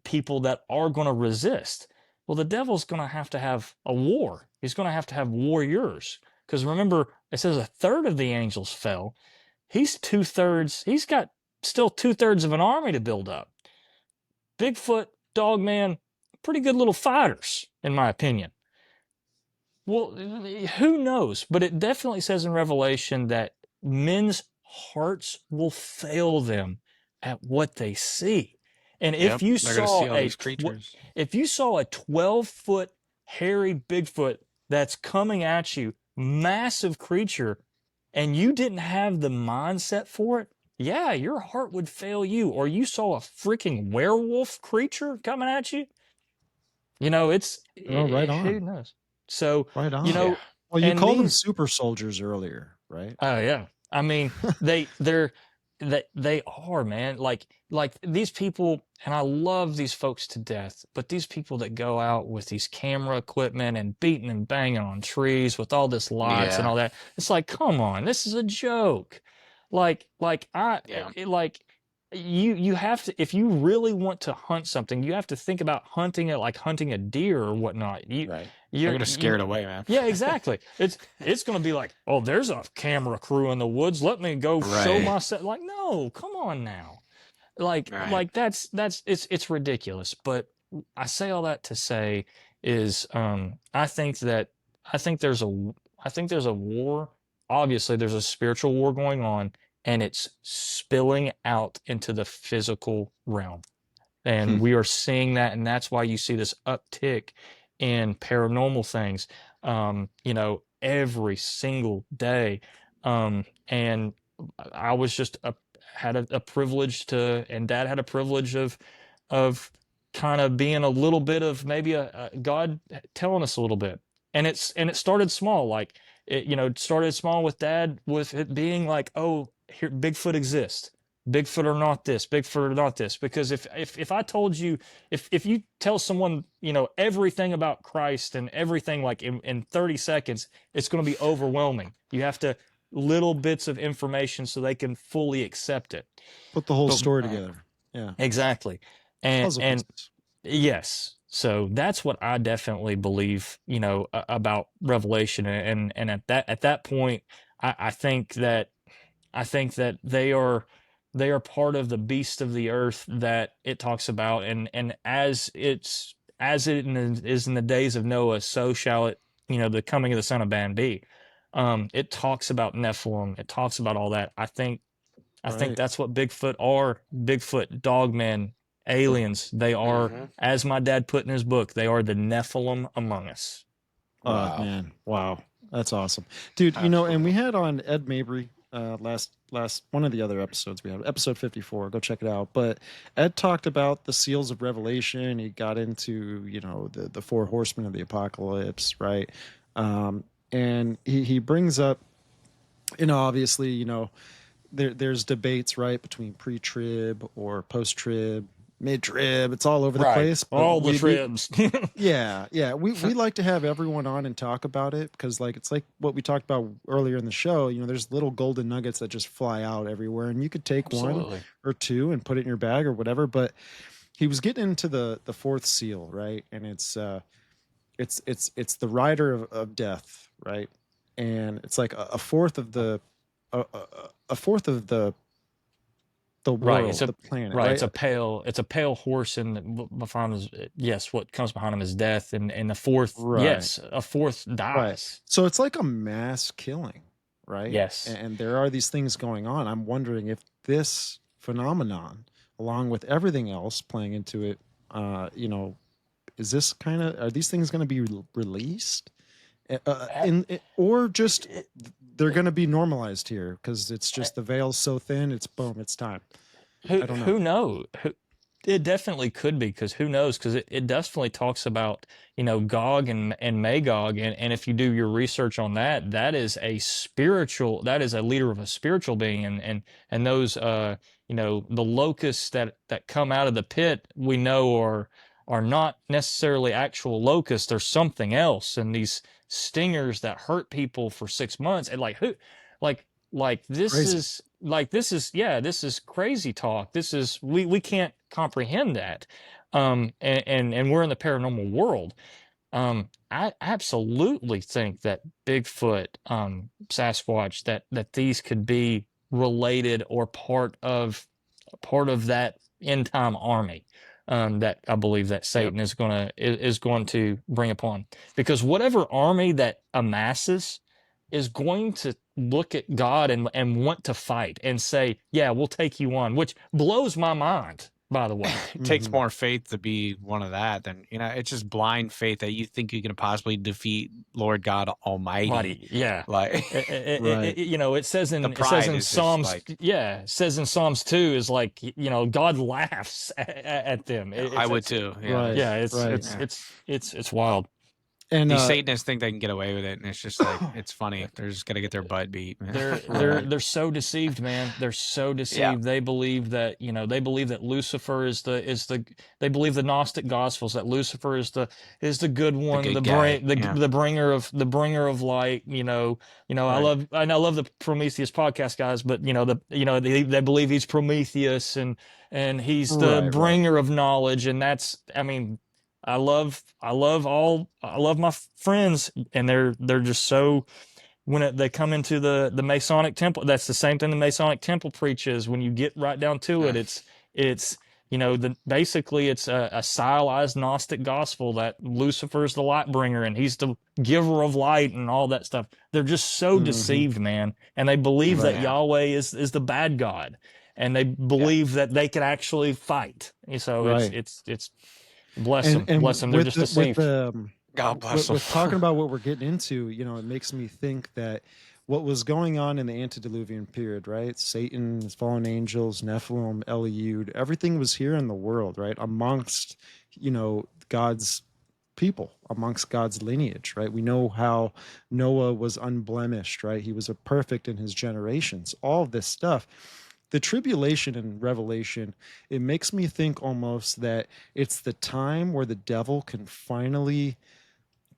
people that are going to resist. Well, the devil's going to have a war. He's going to have warriors. Because remember, it says a third of the angels fell. He's 2/3. He's got still 2/3 of an army to build up. Bigfoot, Dogman, pretty good little fighters, in my opinion. Well, who knows? But it definitely says in Revelation that men's hearts will fail them at what they see. And Yep, they're gonna see all these creatures. if you saw a 12-foot hairy Bigfoot that's coming at you, massive creature, and you didn't have the mindset for it, yeah, your heart would fail you. Or you saw a freaking werewolf creature coming at you, it's right who on. knows. So Right on. Yeah. Well, you and called them these- super soldiers earlier, right? Oh yeah. I mean, they are, man. Like these people, and I love these folks to death, but these people that go out with these camera equipment and beating and banging on trees with all this lights and Yeah. all that. It's like, come on, this is a joke. Yeah. You have to, if you really want to hunt something, you have to think about hunting it like hunting a deer or whatnot. Right. They're gonna scare it away, man. Yeah, exactly. It's going to be like, oh, there's a camera crew in the woods. Let me go show Right. myself. Like, no, come on now. Like Right. that's it's ridiculous. But I say all that to say is I think there's a war. Obviously, there's a spiritual war going on, and it's spilling out into the physical realm. And we are seeing that, and that's why you see this uptick in paranormal things, every single day. And I was just had a privilege to, and Dad had a privilege of kind of being a little bit of maybe a God telling us a little bit. And it started small, like it started small with Dad, with it being like, oh, here Bigfoot exists. Bigfoot or not this, Bigfoot or not this. Because if I told you, if you tell someone, everything about Christ and everything like in 30 seconds, it's going to be overwhelming. You have to little bits of information so they can fully accept it. Put the whole But- story together. Yeah. Exactly. And Puzzle pieces. yes. So that's what I definitely believe, about Revelation. And at that point, I think that they are part of the beast of the earth that it talks about, and as it is in the days of Noah, so shall it, the coming of the Son of Man be. It talks about Nephilim. It talks about all that. I think Right. that's what Bigfoot are. Bigfoot, Dogmen, aliens. They are, as my dad put in his book, they are the Nephilim among us. Wow. Oh man, wow, that's awesome, dude. And we had on Ed Mabry last one of the other episodes we had, episode 54. Go check it out. But Ed talked about the seals of Revelation. He got into the four horsemen of the apocalypse, right? And he brings up, obviously, there's debates, right, between pre-trib or post-trib, mid-trib. It's all over the place. but All the we- tribs. Yeah. We like to have everyone on and talk about it because, it's like what we talked about earlier in the show. There's little golden nuggets that just fly out everywhere, and you could take one Absolutely. or two and put it in your bag or whatever. But he was getting into the fourth seal, right? And it's the rider of death, right? And it's like a fourth of the world, Right, it's the planet, Right, right? it's a pale horse, and behind him is, yes, what comes behind him is death, and the fourth, Right. yes, a fourth dies. So it's like a mass killing, right? Yes. And there are these things going on. I'm wondering if this phenomenon, along with everything else playing into it, is this are these things going to be released? Or just they're going to be normalized here because it's just the veil's so thin. It's boom, it's time. I don't know. Who knows? It definitely could be, because who knows? Because it definitely talks about Gog and Magog, and if you do your research on that, that is a leader of a spiritual being, and those the locusts that come out of the pit, we know are not necessarily actual locusts. They're something else, and these stingers that hurt people for 6 months, and this Crazy. this is crazy talk. This is, we can't comprehend that. And we're in the paranormal world. I absolutely think that Bigfoot, Sasquatch, that these could be related or part of part of that end time army that I believe that Satan is going to bring upon, because whatever army that amasses is going to look at God and want to fight and say, yeah, we'll take you on, which blows my mind, by the way. It takes more faith to be one of that than, it's just blind faith that you think you can possibly defeat Lord God Almighty. Yeah. Like, it says in pride is just Psalms, like- it says in Psalms 2 is like, God laughs at them. I would too. Yeah. Right. Yeah, Right. it's wild. And These Satanists think they can get away with it, and it's just like, it's funny. They're just gonna get their butt beat. Man. They're so deceived, man. They're so deceived. Yeah. They believe that Lucifer is they believe the Gnostic Gospels, that Lucifer is the good one, good the guy. the bringer of light. I love the Prometheus podcast guys, but they believe he's Prometheus and he's the bringer of knowledge, and that's, I mean, I love my friends, and they're just so, when they come into the Masonic temple, that's the same thing the Masonic temple preaches. When you get right down to it, it's basically it's a stylized Gnostic gospel that Lucifer's the light bringer and he's the giver of light and all that stuff. They're just so deceived, man, and they believe that Yahweh is the bad God, and they believe that they could actually fight. So it's bless them. Bless them. They're just deceived. God bless them. With talking about what we're getting into, it makes me think that what was going on in the antediluvian period, right? Satan, his fallen angels, Nephilim, Eliud, everything was here in the world, right? Amongst, God's people, amongst God's lineage, right? We know how Noah was unblemished, right? He was a perfect in his generations, all of this stuff. The tribulation in Revelation, it makes me think almost that it's the time where the devil can finally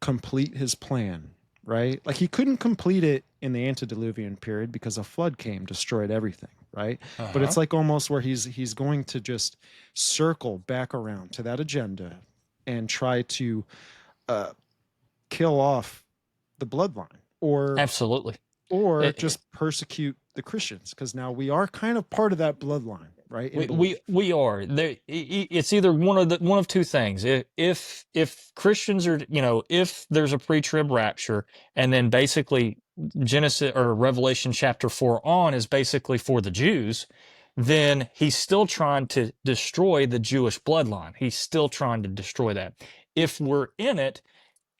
complete his plan, right? Like he couldn't complete it in the antediluvian period because a flood came, destroyed everything, right? But it's like almost where he's going to just circle back around to that agenda and try to kill off the bloodline, or absolutely, or just persecute the Christians, because now we are kind of part of that bloodline, right? We are there. It's either one of two things. If Christians are, if there's a pre-trib rapture, and then basically Genesis or Revelation chapter 4 on is basically for the Jews, then he's still trying to destroy the Jewish bloodline. He's still trying to destroy that. If we're in it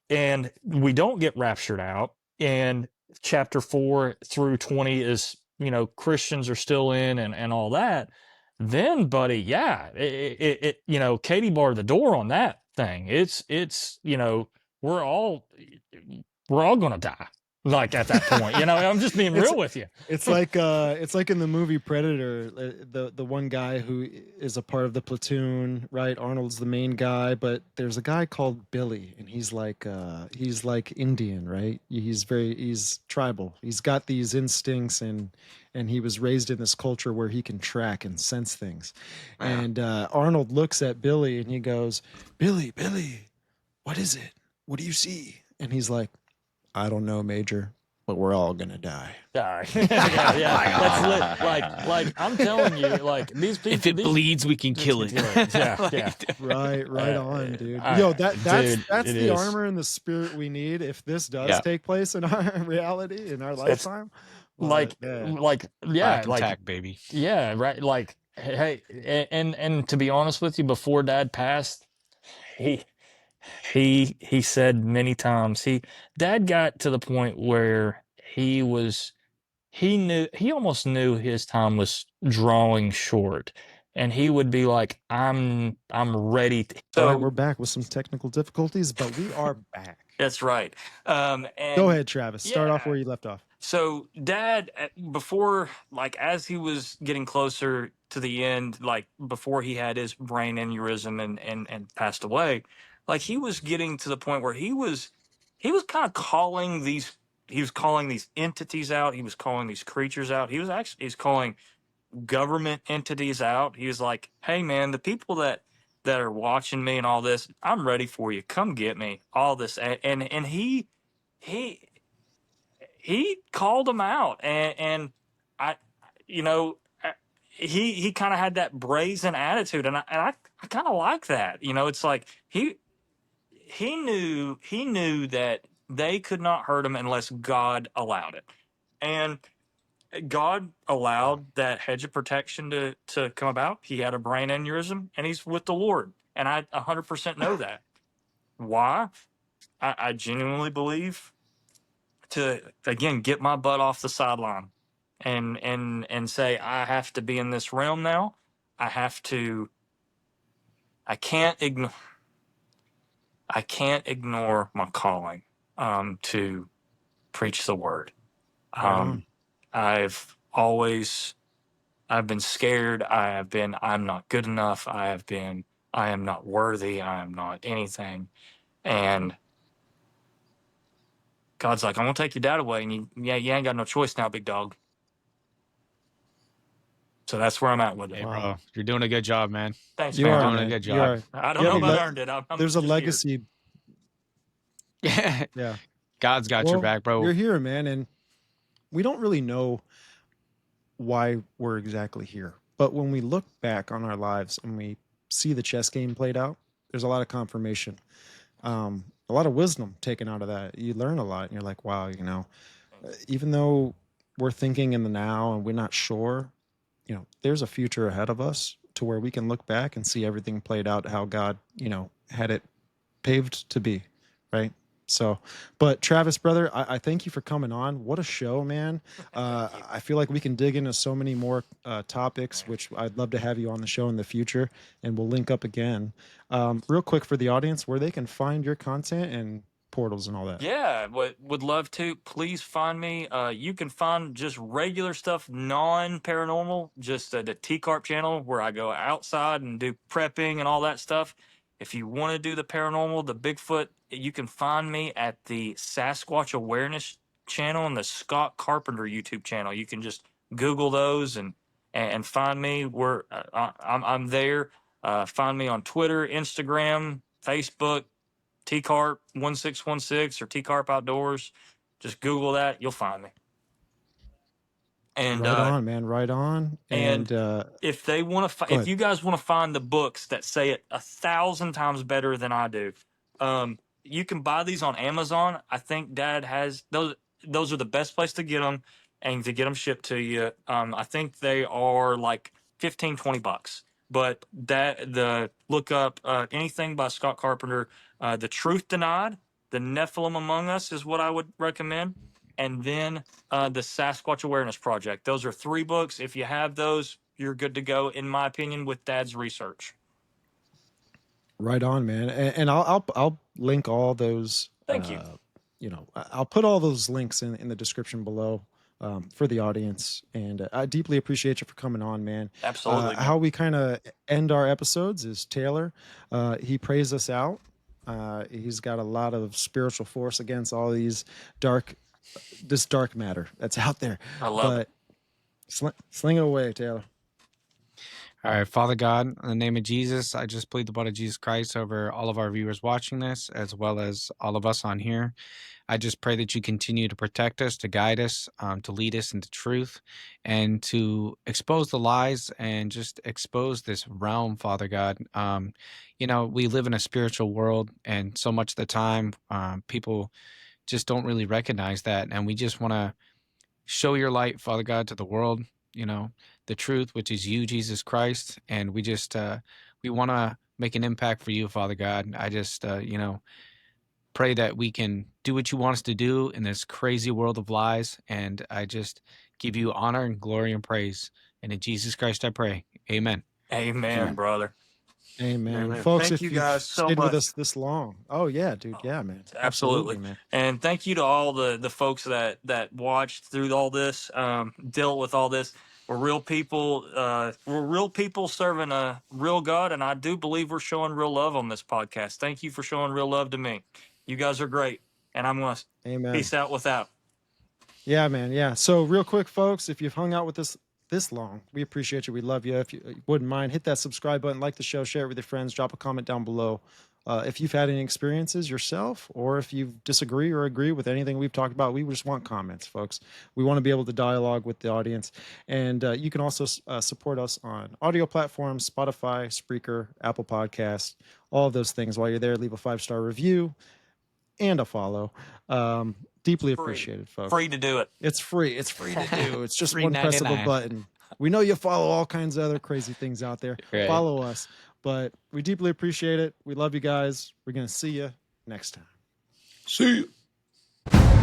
and we don't get raptured out, and chapter 4 through 20 is, Christians are still in and all that, then, buddy, Katie barred the door on that thing. It's we're all gonna die, like, at that point. I'm just being real with you. It's like in the movie Predator, the one guy who is a part of the platoon, right? Arnold's the main guy, but there's a guy called Billy, and he's like Indian, right? He's tribal. He's got these instincts, and he was raised in this culture where he can track and sense things. And Arnold looks at Billy and he goes, Billy, what is it? What do you see? And he's like, I don't know, Major, but we're all gonna die. Yeah. That's like I'm telling you, like, these people. If it bleeds, we can kill it. Yeah. Right on, dude. That's it the is. armor and the spirit we need if this does take place in our reality, in our lifetime. Attack, baby. Yeah, right. Like, hey, and to be honest with you, before Dad passed, he said many times, Dad got to the point where he almost knew his time was drawing short, and he would be like, I'm ready to. All right, we're back with some technical difficulties, but we are back. That's right. And go ahead, Travis. Start off where you left off. So Dad, before, like, as he was getting closer to the end, like before he had his brain aneurysm and passed away, like, he was getting to the point where he was kind of calling these entities out. He was calling these creatures out. He's calling government entities out. He was like, hey man, the people that are watching me and all this, I'm ready for you. Come get me. All this. And he called them out, and he kind of had that brazen attitude, and I kind of like that. You know, it's like he knew that they could not hurt him unless God allowed it, and God allowed that hedge of protection to come about. He had a brain aneurysm, and he's with the Lord, and I 100% know that. Why? I genuinely believe to, again, get my butt off the sideline and say, I have to be in this realm now. I can't ignore my calling to preach the word. Right on. I've been scared. I'm not good enough. I am not worthy. I am not anything. And God's like, I'm gonna take your dad away, and you ain't got no choice now, big dog. So that's where I'm at with it. Hey, Wow. bro, you're doing a good job, man. Thanks, You man. are, doing a man. good You job. are. I don't You know have if a I le- earned it. I'm There's a just here. legacy. Yeah. God's got your back, bro. You're here, man, and we don't really know why we're exactly here. But when we look back on our lives and we see the chess game played out, there's a lot of confirmation, a lot of wisdom taken out of that. You learn a lot, and you're like, wow, even though we're thinking in the now and we're not sure, there's a future ahead of us to where we can look back and see everything played out how God, had it paved to be, right? So, but Travis, brother, I thank you for coming on. What a show, man. I feel like we can dig into so many more topics, which I'd love to have you on the show in the future, and we'll link up again. Real quick for the audience, where they can find your content and portals and all that. Yeah, would love to. Please find me. You can find just regular stuff, non-paranormal, just the T-Carp channel where I go outside and do prepping and all that stuff. If you want to do the paranormal, the Bigfoot, you can find me at the Sasquatch Awareness channel and the Scott Carpenter YouTube channel. You can just Google those and find me where I'm there. Find me on Twitter, Instagram, Facebook. T-Carp 1616 or T-Carp Outdoors. Just Google that, you'll find me. And Right on, man. Right on. And if they want to, if you guys want to find the books that say it 1,000 times better than I do, you can buy these on Amazon. I think Dad has those. Those are the best place to get them and to get them shipped to you. I think they are like $15-20. But look up anything by Scott Carpenter. The Truth Denied, The Nephilim Among Us is what I would recommend. And then the Sasquatch Awareness Project. Those are 3 books. If you have those, you're good to go, in my opinion, with Dad's research. Right on, man. And I'll link all those. Thank you. I'll put all those links in the description below for the audience. And I deeply appreciate you for coming on, man. Absolutely. How we kind of end our episodes is Taylor. He prays us out. He's got a lot of spiritual force against all this dark matter that's out there. I love it. Sling it away, Taylor. All right, Father God, in the name of Jesus, I just plead the blood of Jesus Christ over all of our viewers watching this, as well as all of us on here. I just pray that you continue to protect us, to guide us, to lead us into truth, and to expose the lies and just expose this realm, Father God. We live in a spiritual world, and so much of the time, people just don't really recognize that, and we just want to show your light, Father God, to the world, the truth, which is you, Jesus Christ. And we just, we want to make an impact for you, Father God. I just, pray that we can do what you want us to do in this crazy world of lies. And I just give you honor and glory and praise. And in Jesus Christ, I pray. Amen. Amen, brother. Amen. Folks, Thank if you you've guys so stayed much with us this long. Oh, yeah, dude. Yeah, man. Absolutely, man. And thank you to all the folks that watched through all this, dealt with all this. We're real people. We're real people serving a real God, and I do believe we're showing real love on this podcast. Thank you for showing real love to me. You guys are great, and I'm going to peace out with that. Yeah, man. Yeah. So real quick, folks, if you've hung out with us this long, we appreciate you. We love you. If you wouldn't mind, hit that subscribe button, like the show, share it with your friends, drop a comment down below. if you've had any experiences yourself, or if you disagree or agree with anything we've talked about. We just want comments, folks. We want to be able to dialogue with the audience. And you can also support us on audio platforms, Spotify, Spreaker, Apple Podcasts, all of those things. While you're there, leave a 5-star review and a follow. Deeply appreciated, folks. Free to do it. It's free. It's free to do. It's just Free one press of a 99. button. We know you follow all kinds of other crazy things out there. Right. Follow us. But we deeply appreciate it. We love you guys. We're going to see you next time. See you.